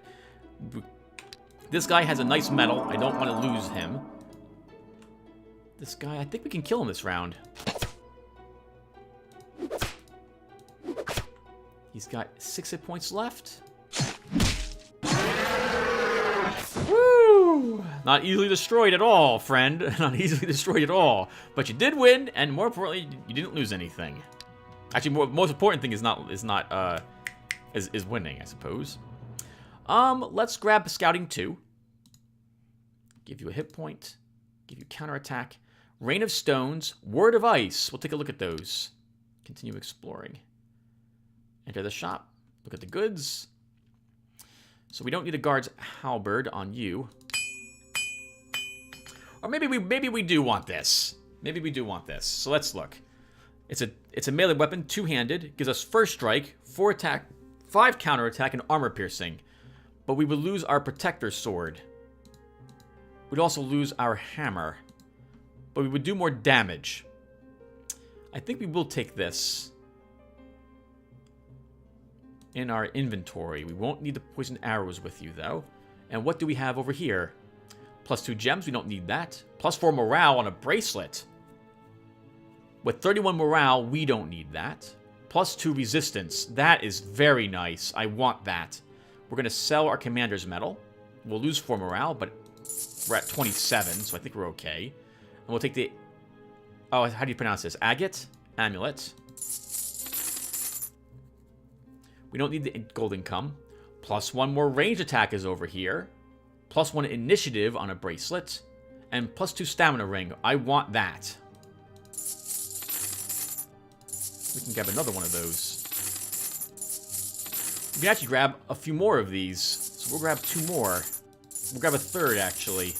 This guy has a nice medal. I don't want to lose him. This guy, I think we can kill him this round. He's got 6 hit points left. Woo! Not easily destroyed at all, friend. Not easily destroyed at all. But you did win, and more importantly, you didn't lose anything. Actually, most important thing is winning, I suppose. Let's grab Scouting 2. Give you a hit point. Give you counterattack. Rain of Stones. Word of Ice. We'll take a look at those. Continue exploring. Enter the shop. Look at the goods. So we don't need a guard's halberd on you. Or maybe we do want this. Maybe we do want this. So let's look. It's a melee weapon, 2-handed. Gives us first strike, 4 attack, 5 counterattack, and armor piercing. But we would lose our protector sword. We'd also lose our hammer. But we would do more damage. I think we will take this in our inventory. We won't need the poisoned arrows with you, though. And what do we have over here? +2 gems, we don't need that. +4 morale on a bracelet. With 31 morale, we don't need that. +2 resistance. That is very nice. I want that. We're going to sell our commander's medal. We'll lose 4 morale, but we're at 27, so I think we're okay. And we'll take the... Oh, how do you pronounce this? Agate? Amulet. We don't need the gold income. +1 more range attack is over here. +1 initiative on a bracelet. And +2 stamina ring. I want that. We can grab another one of those. We can actually grab a few more of these. So we'll grab 2 more. We'll grab a third, actually.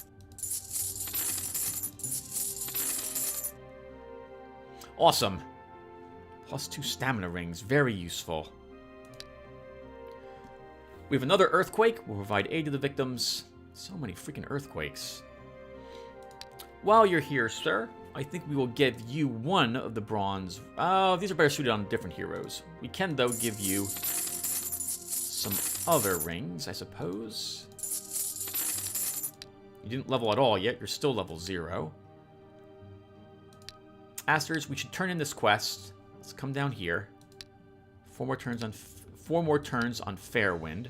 Awesome. +2 stamina rings. Very useful. We have another earthquake. We'll provide aid to the victims. So many freaking earthquakes. While you're here, sir, I think we will give you one of the bronze. These are better suited on different heroes. We can, though, give you some other rings, I suppose. You didn't level at all yet. You're still level 0. Asters, we should turn in this quest. Let's come down here. 4 more turns on Fairwind.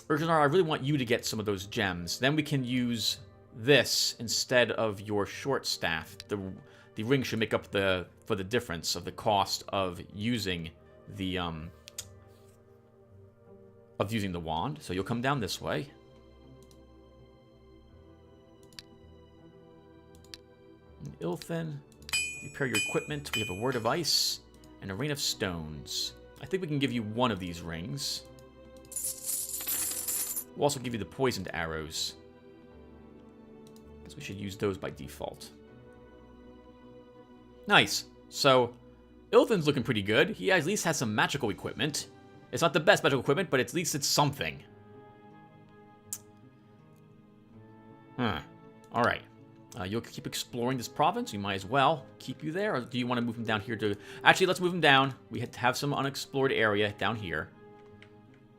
Renard, I really want you to get some of those gems. Then we can use this instead of your short staff. The ring should make up for the difference of the cost of using the wand. So you'll come down this way. And Ilthin, repair your equipment. We have a Word of Ice and a Rain of Stones. I think we can give you one of these rings. We'll also give you the poisoned arrows. Guess we should use those by default. Nice. So, Ilthin's looking pretty good. He at least has some magical equipment. It's not the best magical equipment, but at least it's something. Alright. You'll keep exploring this province. We might as well keep you there. Or do you want to move him down here to... Actually, let's move him down. We have some unexplored area down here.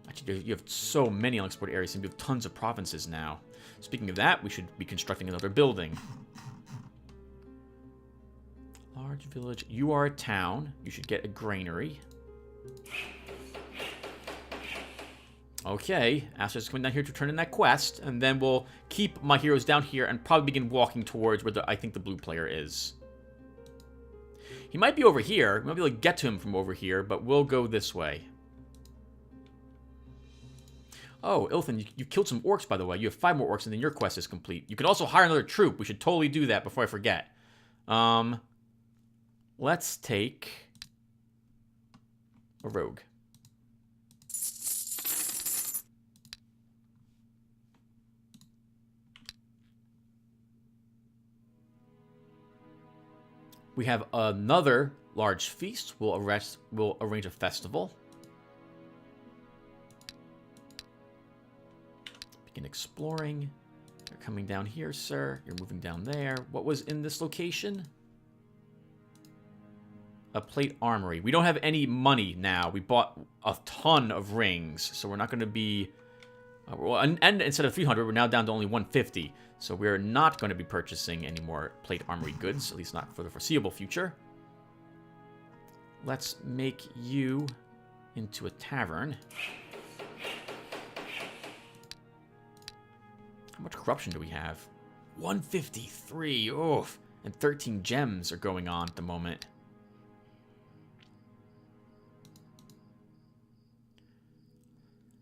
Actually, you have so many unexplored areas, and you have tons of provinces now. Speaking of that, we should be constructing another building. Large village. You are a town. You should get a granary. Okay, Aster's coming down here to turn in that quest, and then we'll keep my heroes down here and probably begin walking towards where I think the blue player is. He might be over here. We might be able to get to him from over here, but we'll go this way. Oh, Ilthin, you killed some orcs, by the way. You have 5 more orcs, and then your quest is complete. You can also hire another troop. We should totally do that before I forget. Let's take a rogue. We have another large feast. We'll arrange a festival. Begin exploring. You're coming down here, sir. You're moving down there. What was in this location? A plate armory. We don't have any money now. We bought a ton of rings, so we're not going to be... and instead of 300, we're now down to only 150. So we're not going to be purchasing any more plate armory goods, at least not for the foreseeable future. Let's make you into a tavern. How much corruption do we have? 153. Oof. And 13 gems are going on at the moment.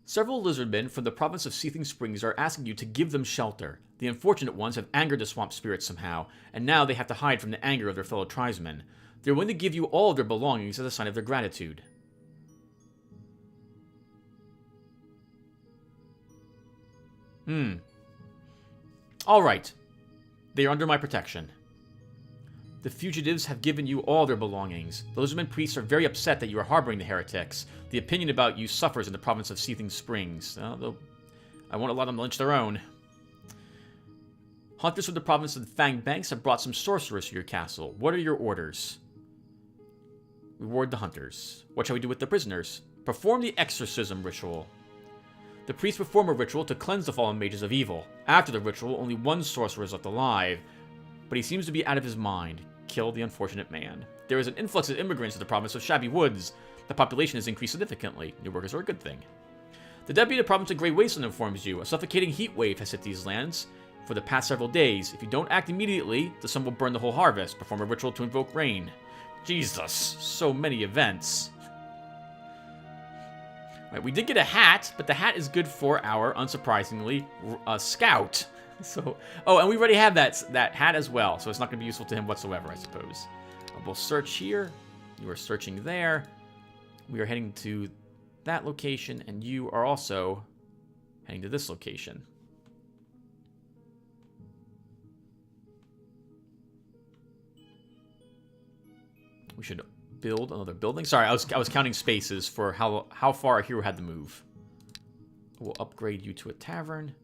Several lizardmen from the province of Seething Springs are asking you to give them shelter. The unfortunate ones have angered the swamp spirits somehow, and now they have to hide from the anger of their fellow tribesmen. They're willing to give you all of their belongings as a sign of their gratitude. Alright. They are under my protection. The fugitives have given you all their belongings. The lizardmen priests are very upset that you are harboring the heretics. The opinion about you suffers in the province of Seething Springs. Though I won't allow them to lynch their own. Hunters from the province of the Fanged Banks have brought some sorcerers to your castle. What are your orders? Reward the hunters. What shall we do with the prisoners? Perform the exorcism ritual. The priests perform a ritual to cleanse the fallen mages of evil. After the ritual, only one sorcerer is left alive, but he seems to be out of his mind. Kill the unfortunate man. There is an influx of immigrants to the province of Shabby Woods. The population has increased significantly. New workers are a good thing. The deputy of the province of Grey Wasteland informs you a suffocating heat wave has hit these lands for the past several days. If you don't act immediately, the sun will burn the whole harvest. Perform a ritual to invoke rain. Jesus, so many events. Right, we did get a hat, but the hat is good for our, unsurprisingly, scout. So, oh, and we already have that hat as well, so it's not going to be useful to him whatsoever, I suppose. We'll search here. You are searching there. We are heading to that location, and you are also heading to this location. We should build another building. Sorry, I was counting spaces for how far a hero had to move. We'll upgrade you to a tavern.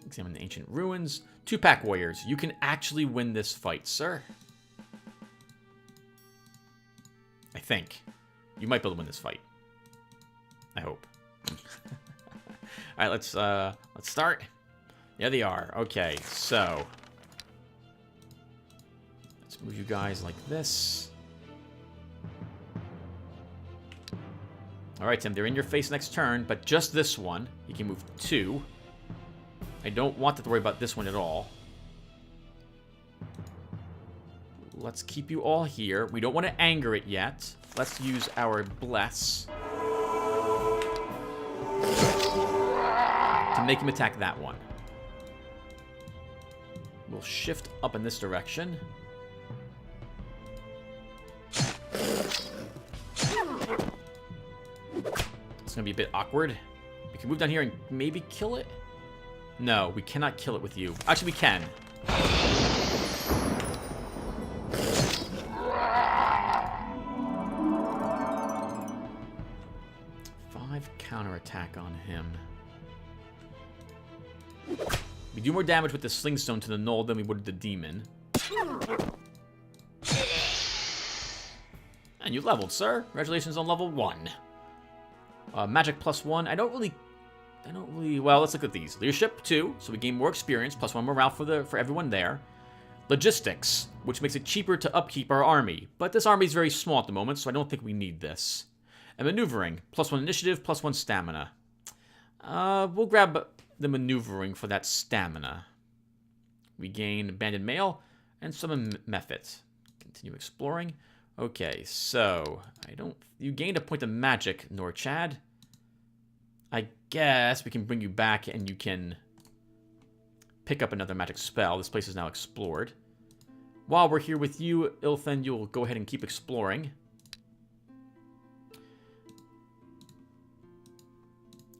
Examine the ancient ruins. 2-pack warriors. You can actually win this fight, sir. I think. You might be able to win this fight. I hope. Alright, let's start. Yeah, they are. Okay, so let's move you guys like this. Alright, Tim, they're in your face next turn, but just this one. You can move 2. I don't want to worry about this one at all. Let's keep you all here. We don't want to anger it yet. Let's use our Bless to make him attack that one. We'll shift up in this direction. It's going to be a bit awkward. We can move down here and maybe kill it. No, we cannot kill it with you. Actually, we can. 5 counterattack on him. We do more damage with the Slingstone to the Knoll than we would the Demon. And you leveled, sir. Congratulations on level 1. Magic +1. I don't really. Well, let's look at these. Leadership 2, so we gain more experience, +1 morale for everyone there. Logistics, which makes it cheaper to upkeep our army, but this army is very small at the moment, so I don't think we need this. And maneuvering, +1 initiative, +1 stamina. We'll grab the maneuvering for that stamina. We gain abandoned mail and summon Mephit. Continue exploring. Okay, so you gained a point of magic, Norchad. I guess we can bring you back and you can pick up another magic spell. This place is now explored. While we're here with you, Ilthen, you'll go ahead and keep exploring.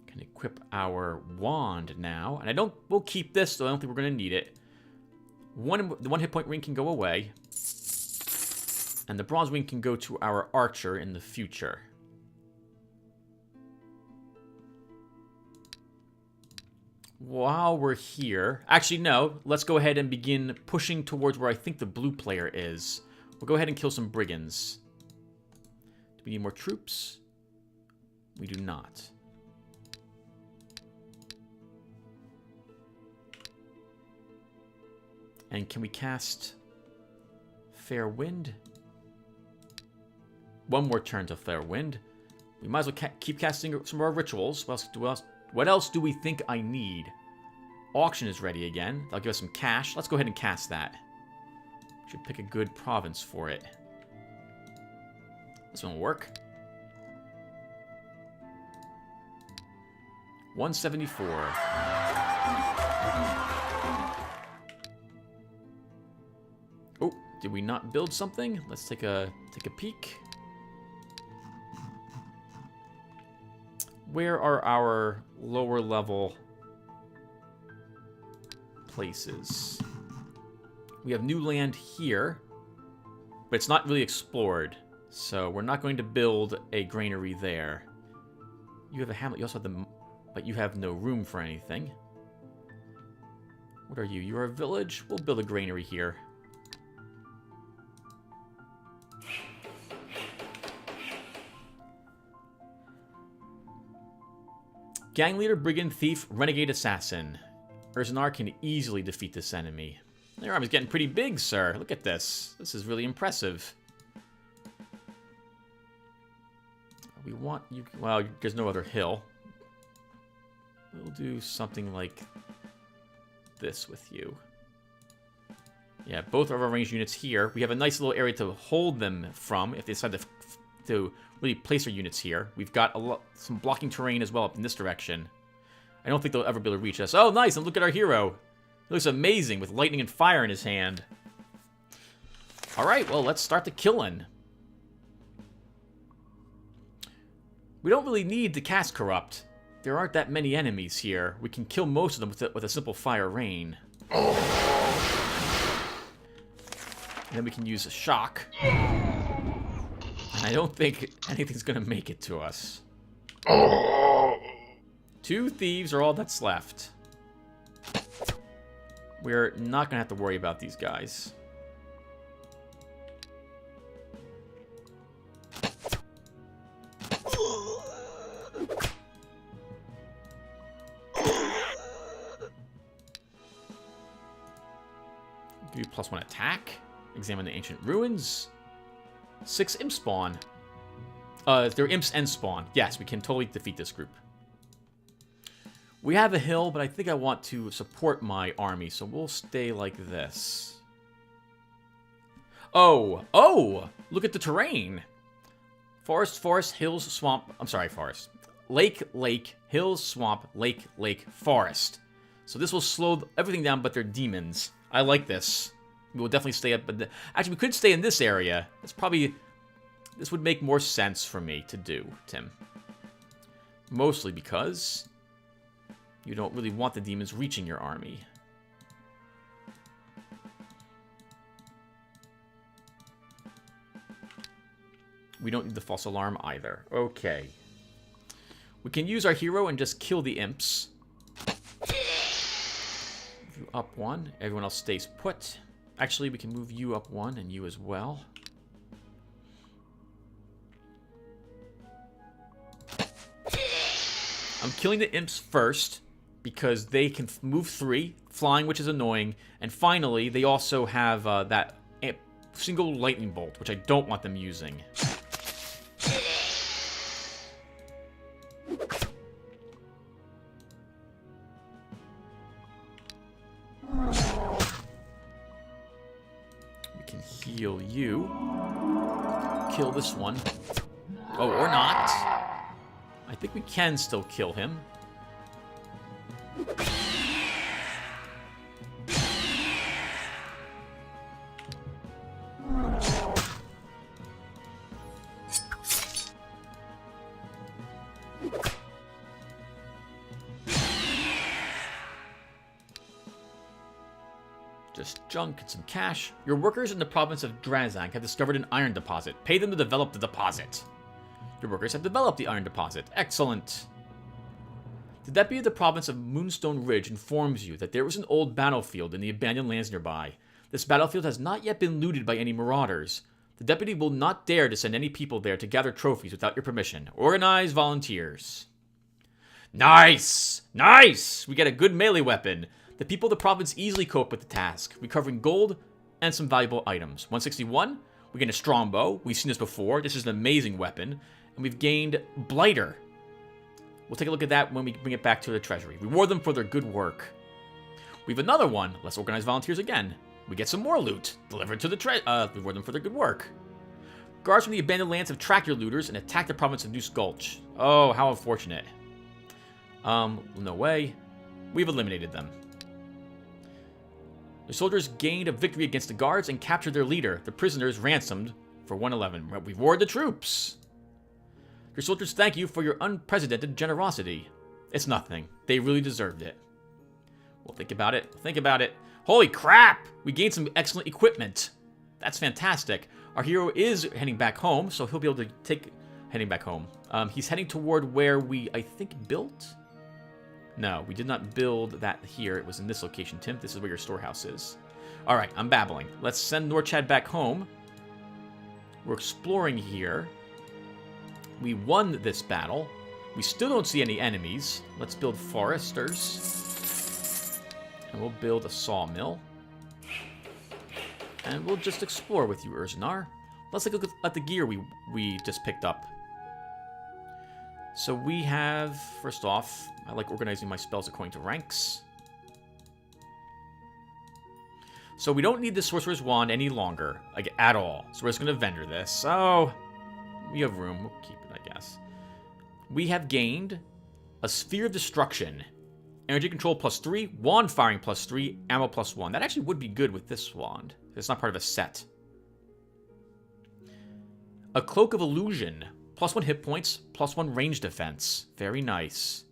Can equip our wand now. And we'll keep this, though I don't think we're going to need it. The 1 hit point ring can go away. And the bronze ring can go to our archer in the future. While we're here... Actually, no. Let's go ahead and begin pushing towards where I think the blue player is. We'll go ahead and kill some brigands. Do we need more troops? We do not. And can we cast Fair Wind? 1 more turn to Fair Wind. We might as well keep casting some more rituals. What else do we think I need? Auction is ready again. That'll give us some cash. Let's go ahead and cast that. Should pick a good province for it. This one will work. 174. Oh, did we not build something? Let's take a peek. Where are our lower level places? We have new land here, but it's not really explored, so we're not going to build a granary there. You have a hamlet, you also have but you have no room for anything. What are you? You're a village? We'll build a granary here. Gang leader, brigand, thief, renegade, assassin. Renard can easily defeat this enemy. Their army's getting pretty big, sir. Look at this. This is really impressive. We want you... Well, there's no other hill. We'll do something like this with you. Yeah, both of our ranged units here. We have a nice little area to hold them from if they decide to really place our units here. We've got some blocking terrain as well up in this direction. I don't think they'll ever be able to reach us. Oh, nice! And look at our hero. He looks amazing with lightning and fire in his hand. Alright, well, let's start the killing. We don't really need to cast Corrupt. There aren't that many enemies here. We can kill most of them with a simple fire rain. And then we can use a shock. And I don't think anything's going to make it to us. 2 thieves are all that's left. We're not going to have to worry about these guys. Give you +1 attack. Examine the ancient ruins. 6 imp spawn. They're imps and spawn. Yes, we can totally defeat this group. We have a hill, but I think I want to support my army, so we'll stay like this. Oh! Oh! Look at the terrain! Forest, forest, hills, swamp. I'm sorry, forest. Lake, lake, hills, swamp, lake, lake, forest. So this will slow everything down, but they're demons. I like this. We will definitely stay up. But actually, we could stay in this area. It's probably... This would make more sense for me to do, Tim. Mostly because you don't really want the demons reaching your army. We don't need the false alarm either. Okay. We can use our hero and just kill the imps. Move you up 1. Everyone else stays put. Actually, we can move you up 1 and you as well. I'm killing the imps first because they can move 3, flying, which is annoying. And finally, they also have that single lightning bolt, which I don't want them using. We can heal you. Kill this one. Oh, or not. I think we can still kill him. Just junk and some cash. Your workers in the province of Drazang have discovered an iron deposit. Pay them to develop the deposit. Your workers have developed the iron deposit. Excellent. The deputy of the province of Moonstone Ridge informs you that there was an old battlefield in the abandoned lands nearby. This battlefield has not yet been looted by any marauders. The deputy will not dare to send any people there to gather trophies without your permission. Organize volunteers. Nice! Nice! We get a good melee weapon. The people of the province easily cope with the task, recovering gold and some valuable items. 161, we gain a strongbow. We've seen this before. This is an amazing weapon. And we've gained Blighter. We'll take a look at that when we bring it back to the treasury. Reward them for their good work. We have another one. Let's organize volunteers again. We get some more loot. Delivered to the reward them for their good work. Guards from the abandoned lands have tracked your looters and attacked the province of Noose Gulch. Oh, how unfortunate. No way. We've eliminated them. The soldiers gained a victory against the guards and captured their leader. The prisoners ransomed for 111. Reward the troops. Your soldiers thank you for your unprecedented generosity. It's nothing. They really deserved it. Well, think about it. Think about it. Holy crap! We gained some excellent equipment. That's fantastic. Our hero is heading back home, so he'll be able to take... Heading back home. He's heading toward where we, I think, built? No, we did not build that here. It was in this location, Tim. This is where your storehouse is. Alright, I'm babbling. Let's send Norchad back home. We're exploring here. We won this battle. We still don't see any enemies. Let's build foresters. And we'll build a sawmill. And we'll just explore with you, Urzanar. Let's take a look at the gear we just picked up. So we have, first off, I like organizing my spells according to ranks. So we don't need the Sorcerer's Wand any longer, like, at all. So we're just going to vendor this. So we have room. We'll keep it, I guess. We have gained a Sphere of Destruction. Energy control +3, wand firing +3, ammo +1. That actually would be good with this wand. It's not part of a set. A Cloak of Illusion. +1 hit points, +1 range defense. Very nice.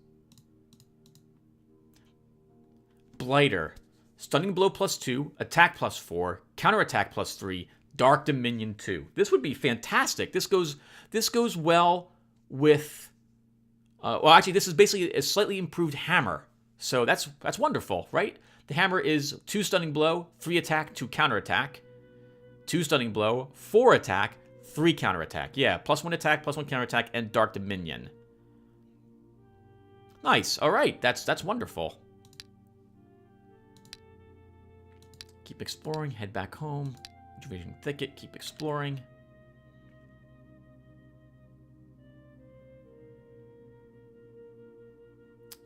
Blighter. Stunning blow +2, attack +4, counterattack +3, dark dominion 2. This would be fantastic. This goes well with well, actually, this is basically a slightly improved hammer. So that's wonderful, right? The hammer is 2 stunning blow, 3 attack, 2 counterattack. 2 stunning blow, 4 attack, 3 counterattack. Yeah, +1 attack, +1 counterattack, and dark dominion. Nice. All right, that's wonderful. Keep exploring. Head back home. Rejuvenation thicket. Keep exploring.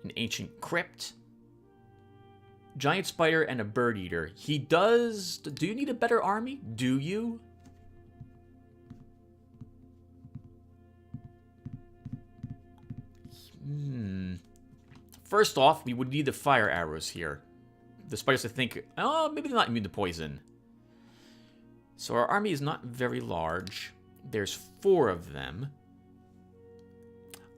An ancient crypt. Giant spider and a bird eater. He does... Do you need a better army? Do you? First off, we would need the fire arrows here. The spiders, I think... Oh, maybe they're not immune to poison. So our army is not very large. There's 4 of them.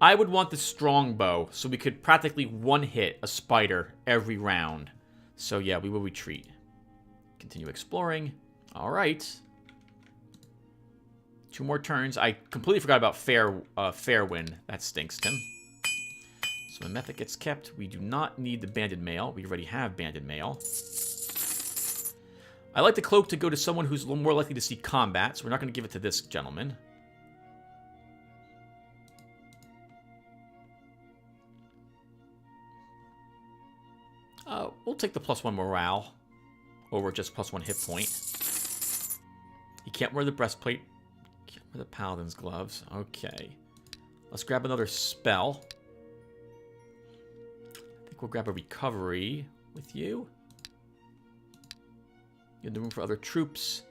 I would want the strongbow, so we could practically one-hit a spider every round. So yeah, we will retreat. Continue exploring. All right. 2 more turns. I completely forgot about Fairwind. That stinks, Tim. So my method gets kept. We do not need the banded mail. We already have banded mail. I like the cloak to go to someone who's a little more likely to see combat, so we're not going to give it to this gentleman. We'll take the +1 morale over just +1 hit point. He can't wear the breastplate. Can't wear the paladin's gloves. Okay. Let's grab another spell. I think we'll grab a recovery with you. You have the room for other troops.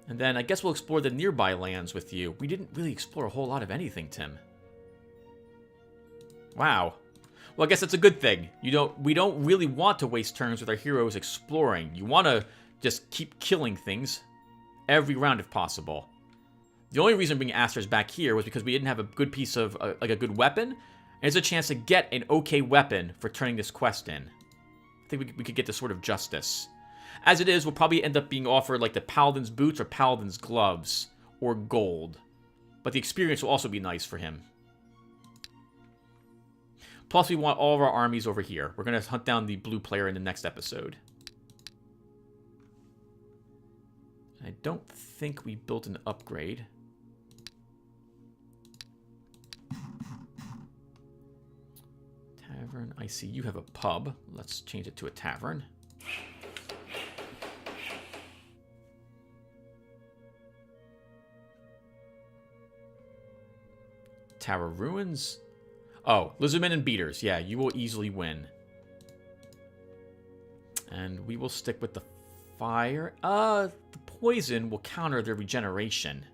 And then I guess we'll explore the nearby lands with you. We didn't really explore a whole lot of anything, Tim. Wow. Well, I guess that's a good thing. We don't really want to waste turns with our heroes exploring. You want to just keep killing things every round if possible. The only reason bringing Asters back here was because we didn't have a good piece of, like a good weapon. And it's a chance to get an okay weapon for turning this quest in. I think we could get this sort of justice. As it is, we'll probably end up being offered like the Paladin's boots or Paladin's gloves or gold. But the experience will also be nice for him. Plus, we want all of our armies over here. We're going to hunt down the blue player in the next episode. I don't think we built an upgrade. Tavern. I see you have a pub. Let's change it to a tavern. Tower Ruins. Oh, Lizardmen and Beaters. Yeah, you will easily win. And we will stick with the fire. The poison will counter their regeneration.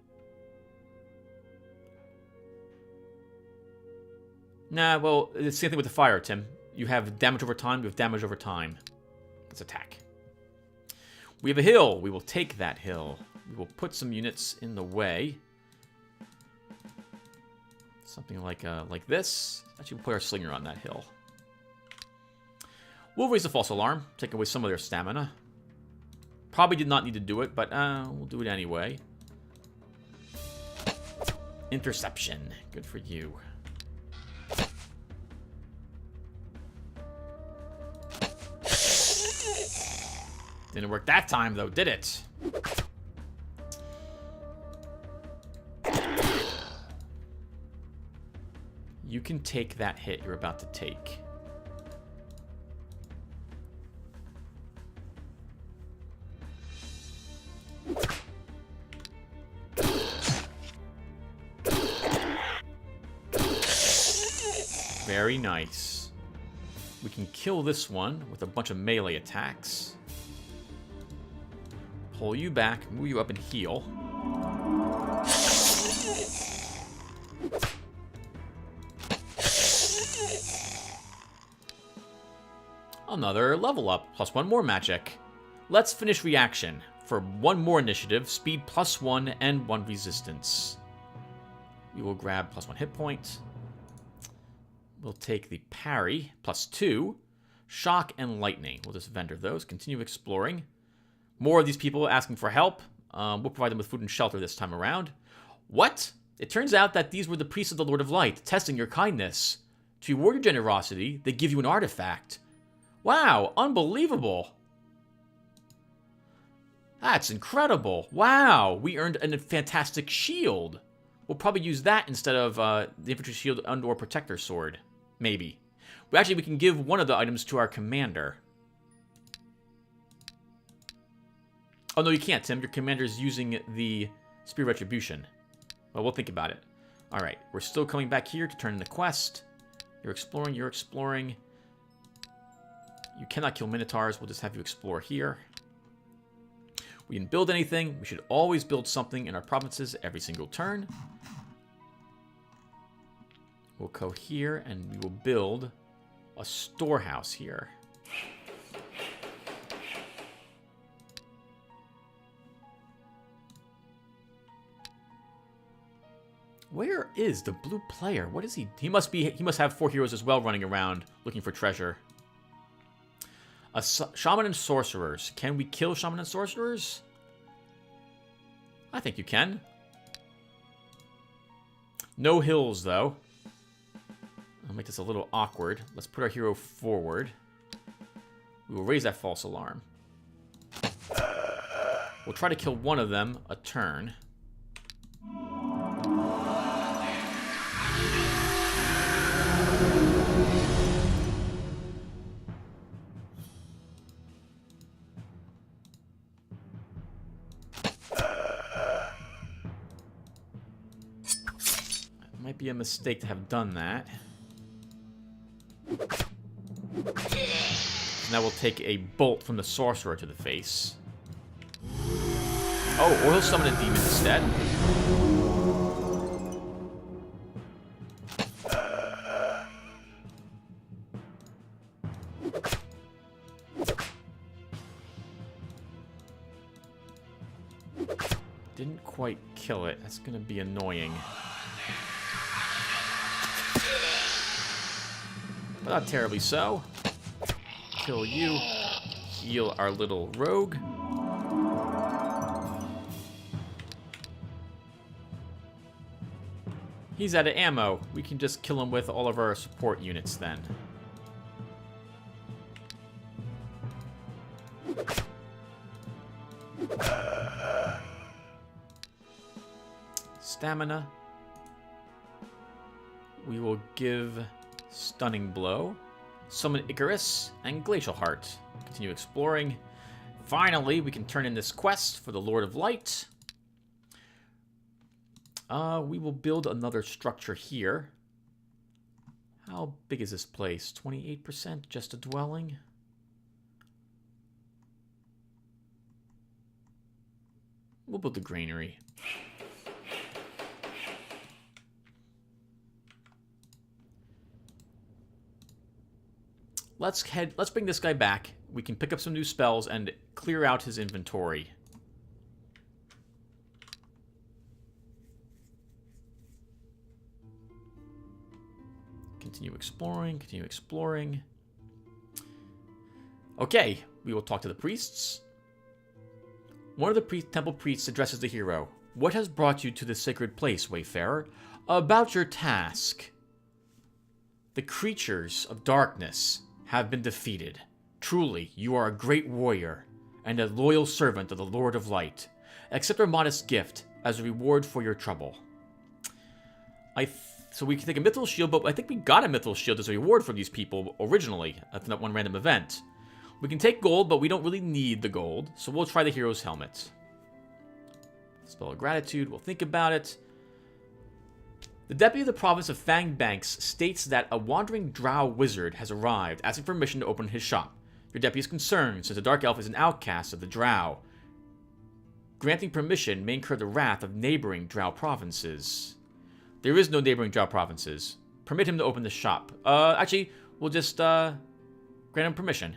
Nah, well, it's the same thing with the fire, Tim. You have damage over time, we have damage over time. Let's attack. We have a hill. We will take that hill. We will put some units in the way. Something like this. Actually, we'll put our slinger on that hill. We'll raise the false alarm, take away some of their stamina. Probably did not need to do it, but we'll do it anyway. Interception. Good for you. Didn't work that time, though, did it? You can take that hit you're about to take. Very nice. We can kill this one with a bunch of melee attacks. Pull you back, move you up and heal. Another level up, plus 1 more magic. Let's finish reaction for 1 more initiative, speed +1 and 1 resistance. We will grab +1 hit point. We'll take the parry, +2. Shock and lightning. We'll just vendor those. Continue exploring. More of these people asking for help. We'll provide them with food and shelter this time around. What? It turns out that these were the priests of the Lord of Light, testing your kindness. To reward your generosity, they give you an artifact. Wow, unbelievable. That's incredible. Wow, we earned a fantastic shield. We'll probably use that instead of the infantry shield and/or protector sword. Maybe. Actually, we can give one of the items to our commander. Oh, no, you can't, Tim. Your commander is using the Spear Retribution. Well, we'll think about it. All right, we're still coming back here to turn in the quest. You're exploring, you're exploring. You cannot kill Minotaurs. We'll just have you explore here. We didn't build anything. We should always build something in our provinces every single turn. We'll go here, and we will build a storehouse here. Where is the blue player? What is he? He must have 4 heroes as well running around looking for treasure. Shaman and sorcerers. Can we kill shaman and sorcerers? I think you can. No hills, though. I'll make this a little awkward. Let's put our hero forward. We will raise that false alarm. We'll try to kill one of them a turn. Might be a mistake to have done that. Now we'll take a bolt from the sorcerer to the face. Oh, or he'll summon a demon instead. Didn't quite kill it. That's gonna be annoying. But not terribly so. Kill you. Heal our little rogue. He's out of ammo. We can just kill him with all of our support units then. Stamina. We will give Stunning Blow, summon Icarus, and Glacial Heart. Continue exploring. Finally, we can turn in this quest for the Lord of Light. We will build another structure here. How big is this place? 28%? Just a dwelling? We'll build the granary. Let's bring this guy back. We can pick up some new spells and clear out his inventory. Continue exploring, continue exploring. Okay, we will talk to the priests. One of the temple priests addresses the hero. What has brought you to this sacred place, Wayfarer? About your task. The creatures of darkness have been defeated. Truly, you are a great warrior and a loyal servant of the Lord of Light. Accept our modest gift as a reward for your trouble. So we can take a Mithril Shield, but I think we got a Mithril Shield as a reward for these people originally at that one random event. We can take gold, but we don't really need the gold, so we'll try the Hero's Helmet. Spell of Gratitude, we'll think about it. The deputy of the province of Fangbanks states that a wandering drow wizard has arrived, asking for permission to open his shop. Your deputy is concerned, since the Dark Elf is an outcast of the drow. Granting permission may incur the wrath of neighboring drow provinces. There is no neighboring drow provinces. Permit him to open the shop. Actually, we'll just grant him permission.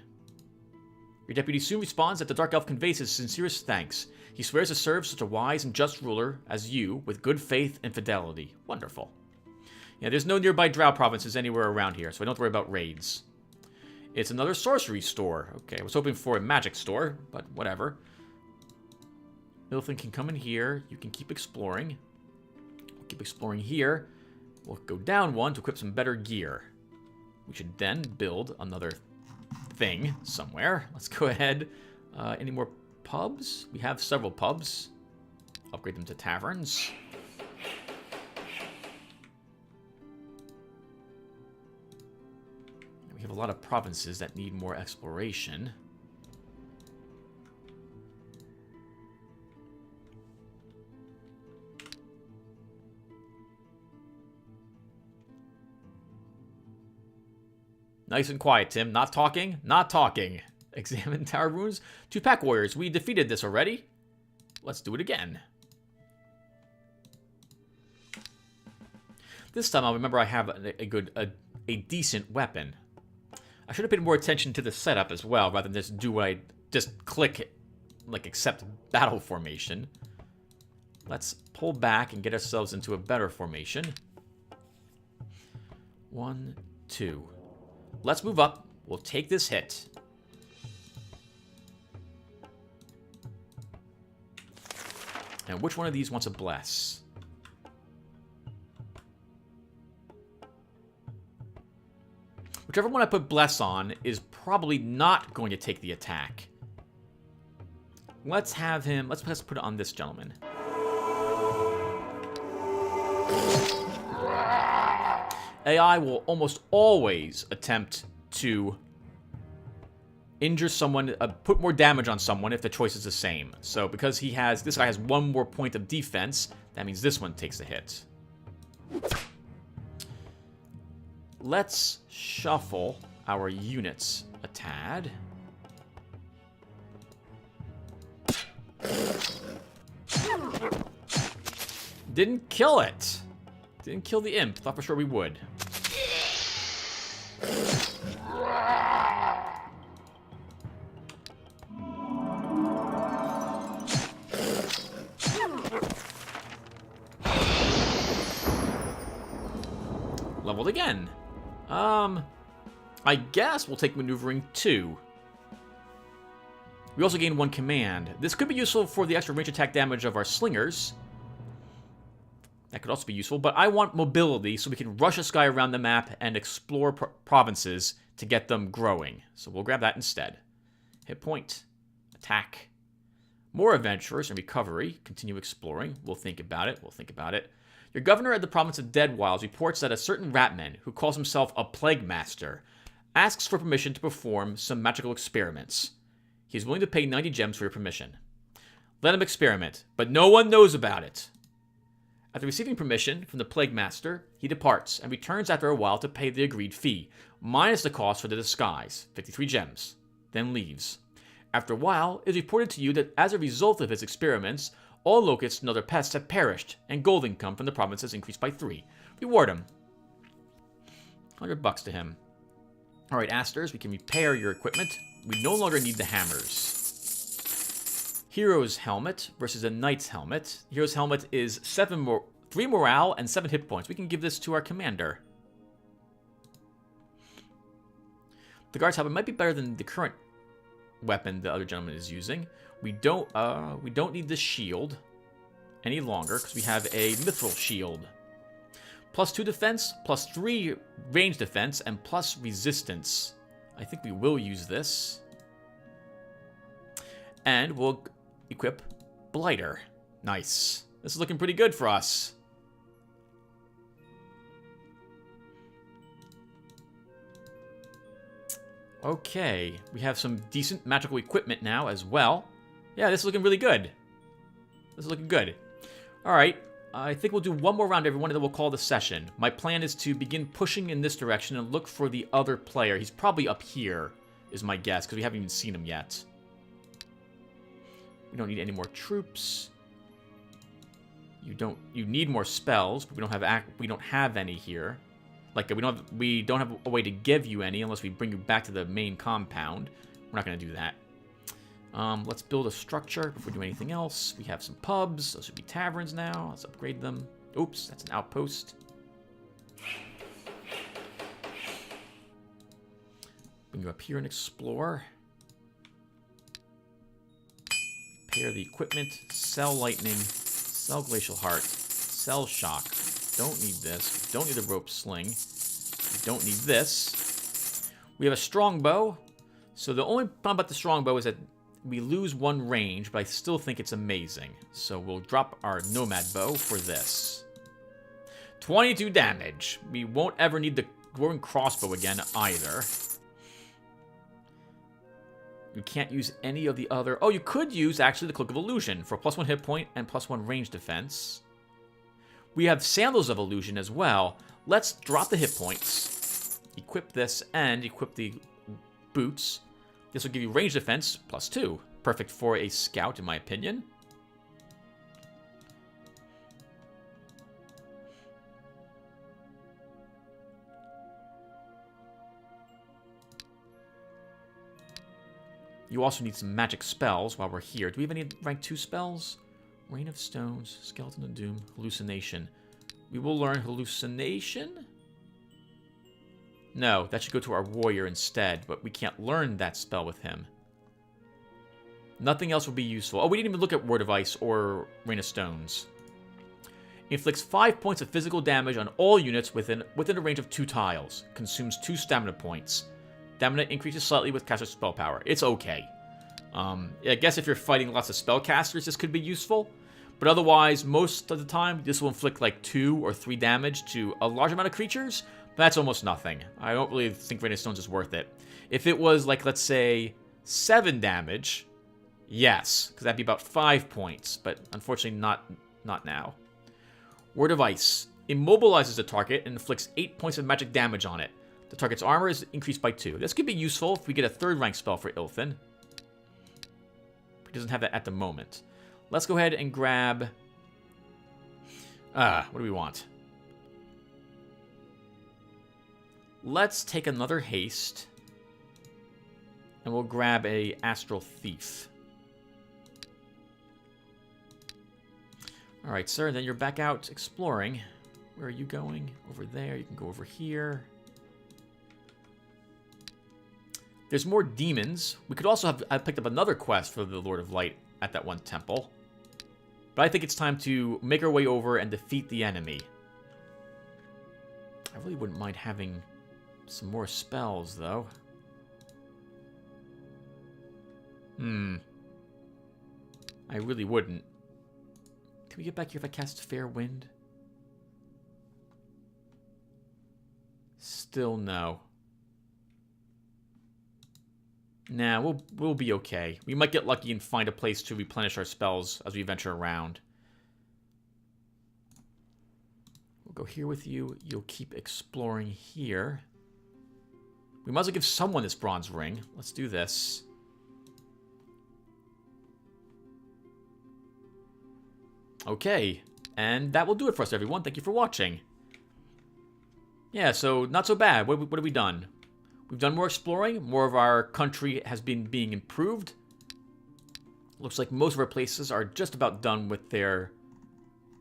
Your deputy soon responds that the Dark Elf conveys his sincerest thanks. He swears to serve such a wise and just ruler as you with good faith and fidelity. Wonderful. Yeah, there's no nearby drow provinces anywhere around here, so I don't have to worry about raids. It's another sorcery store. Okay, I was hoping for a magic store, but whatever. Milton can come in here. You can keep exploring. We'll keep exploring here. We'll go down one to equip some better gear. We should then build another thing somewhere. Let's go ahead. Any more pubs? We have several pubs. Upgrade them to taverns. We have a lot of provinces that need more exploration. Nice and quiet, Tim. Not talking? Not talking. Examine tower ruins. 2 pack warriors. We defeated this already. Let's do it again. This time I'll remember I have a decent weapon. I should have paid more attention to the setup as well, rather than just do what I just click, like accept battle formation. Let's pull back and get ourselves into a better formation. 1, 2. Let's move up. We'll take this hit. And which one of these wants a bless? Whichever one I put bless on is probably not going to take the attack. Let's have him... Let's put it on this gentleman. AI will almost always attempt to injure someone, put more damage on someone if the choice is the same. So because this guy has 1 more point of defense, that means this one takes a hit. Let's shuffle our units a tad. Didn't kill it. Didn't kill the imp. Thought for sure we would. Leveled again. I guess we'll take maneuvering 2. We also gain 1 command. This could be useful for the extra range attack damage of our slingers. That could also be useful, but I want mobility so we can rush this guy around the map and explore provinces to get them growing. So we'll grab that instead. Hit point. Attack. More adventurers and recovery. Continue exploring. We'll think about it. We'll think about it. Your governor of the province of Deadwilds reports that a certain ratman, who calls himself a plague master, asks for permission to perform some magical experiments. He is willing to pay 90 gems for your permission. Let him experiment, but no one knows about it. After receiving permission from the plague master, he departs and returns after a while to pay the agreed fee, minus the cost for the disguise, 53 gems, then leaves. After a while, it is reported to you that as a result of his experiments, all locusts and other pests have perished, and gold income from the province has increased by 3. Reward him. 100 bucks to him. Alright, Asters, we can repair your equipment. We no longer need the hammers. Hero's helmet versus a knight's helmet. Hero's helmet is 3 morale and 7 hit points. We can give this to our commander. The guard's helmet might be better than the current weapon the other gentleman is using. We don't need the shield any longer because we have a mithril shield. Plus 2 defense, plus 3 range defense, and plus resistance. I think we will use this. And we'll equip Blighter. Nice. This is looking pretty good for us. Okay, we have some decent magical equipment now as well. Yeah, this is looking really good. This is looking good. Alright, I think we'll do 1 more round, everyone, and then we'll call the session. My plan is to begin pushing in this direction and look for the other player. He's probably up here, is my guess, because we haven't even seen him yet. We don't need any more troops. You need more spells, but we don't have any here. Like we don't have a way to give you any unless we bring you back to the main compound. We're not going to do that. Let's build a structure before we do anything else. We have some pubs. Those should be taverns now. Let's upgrade them. Oops, that's an outpost. Bring you up here and explore. Repair the equipment. Sell lightning. Sell glacial heart. Sell shock. Don't need this. Don't need the rope sling. Don't need this. We have a strongbow. So the only problem about the strongbow is that we lose 1 range, but I still think it's amazing. So we'll drop our nomad bow for this. 22 damage. We won't ever need the glowing crossbow again either. You can't use any of the other... Oh, you could use, actually, the Cloak of Illusion for +1 hit point and +1 range defense. We have Sandals of Illusion as well. Let's drop the hit points, equip this, and equip the boots. This will give you range defense +2. Perfect for a scout, in my opinion. You also need some magic spells while we're here. Do we have any rank 2 spells? Rain of Stones, Skeleton of Doom, Hallucination. We will learn Hallucination? No, that should go to our warrior instead, but we can't learn that spell with him. Nothing else will be useful. Oh, we didn't even look at Word of Ice or Rain of Stones. Inflicts 5 points of physical damage on all units within a range of 2 tiles. Consumes 2 stamina points. Stamina increases slightly with caster spell power. It's okay. I guess if you're fighting lots of spellcasters, this could be useful. But otherwise, most of the time, this will inflict like 2 or 3 damage to a large amount of creatures. But that's almost nothing. I don't really think Rain of Stones is worth it. If it was like, let's say, 7 damage, yes, because that'd be about 5 points. But unfortunately, not now. Word of Ice immobilizes the target and inflicts 8 points of magic damage on it. The target's armor is increased by 2. This could be useful if we get a 3rd rank spell for Ilthin. He doesn't have that at the moment. Let's go ahead and grab... what do we want? Let's take another haste. And we'll grab a Astral Thief. Alright, sir, then you're back out exploring. Where are you going? Over there. You can go over here. There's more demons. We could also have picked up another quest for the Lord of Light at that one temple. But I think it's time to make our way over and defeat the enemy. I really wouldn't mind having some more spells, though. I really wouldn't. Can we get back here if I cast Fair Wind? Still no. Nah, we'll be okay. We might get lucky and find a place to replenish our spells as we venture around. We'll go here with you. You'll keep exploring here. We might as well give someone this bronze ring. Let's do this. Okay, and that will do it for us, everyone. Thank you for watching. Yeah, so not so bad. What have we done? We've done more exploring. More of our country has been being improved. Looks like most of our places are just about done with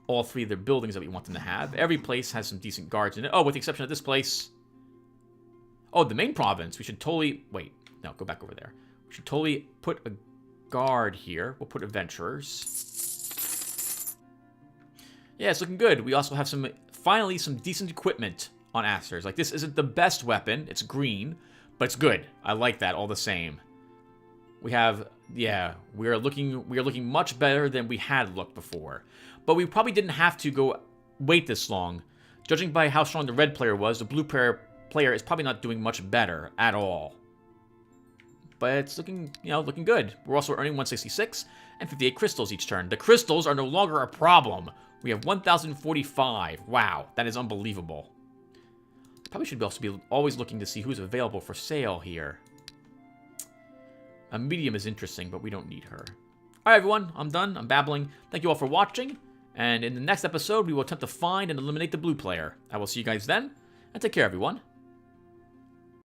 all 3 of their buildings that we want them to have. Every place has some decent guards in it. Oh, with the exception of this place. Oh, the main province. We should totally... Wait, no, go back over there. We should totally put a guard here. We'll put adventurers. Yeah, it's looking good. We also have finally some decent equipment on Asters. Like, this isn't the best weapon. It's green, but it's good. I like that all the same. We have, yeah, we are looking much better than we had looked before. But we probably didn't have to wait this long. Judging by how strong the red player was, the blue player is probably not doing much better at all. But it's looking good. We're also earning 166 and 58 crystals each turn. The crystals are no longer a problem. We have 1,045. Wow, that is unbelievable. Probably should also be always looking to see who's available for sale here. A medium is interesting, but we don't need her. Alright, everyone. I'm done. I'm babbling. Thank you all for watching. And in the next episode, we will attempt to find and eliminate the blue player. I will see you guys then. And take care, everyone.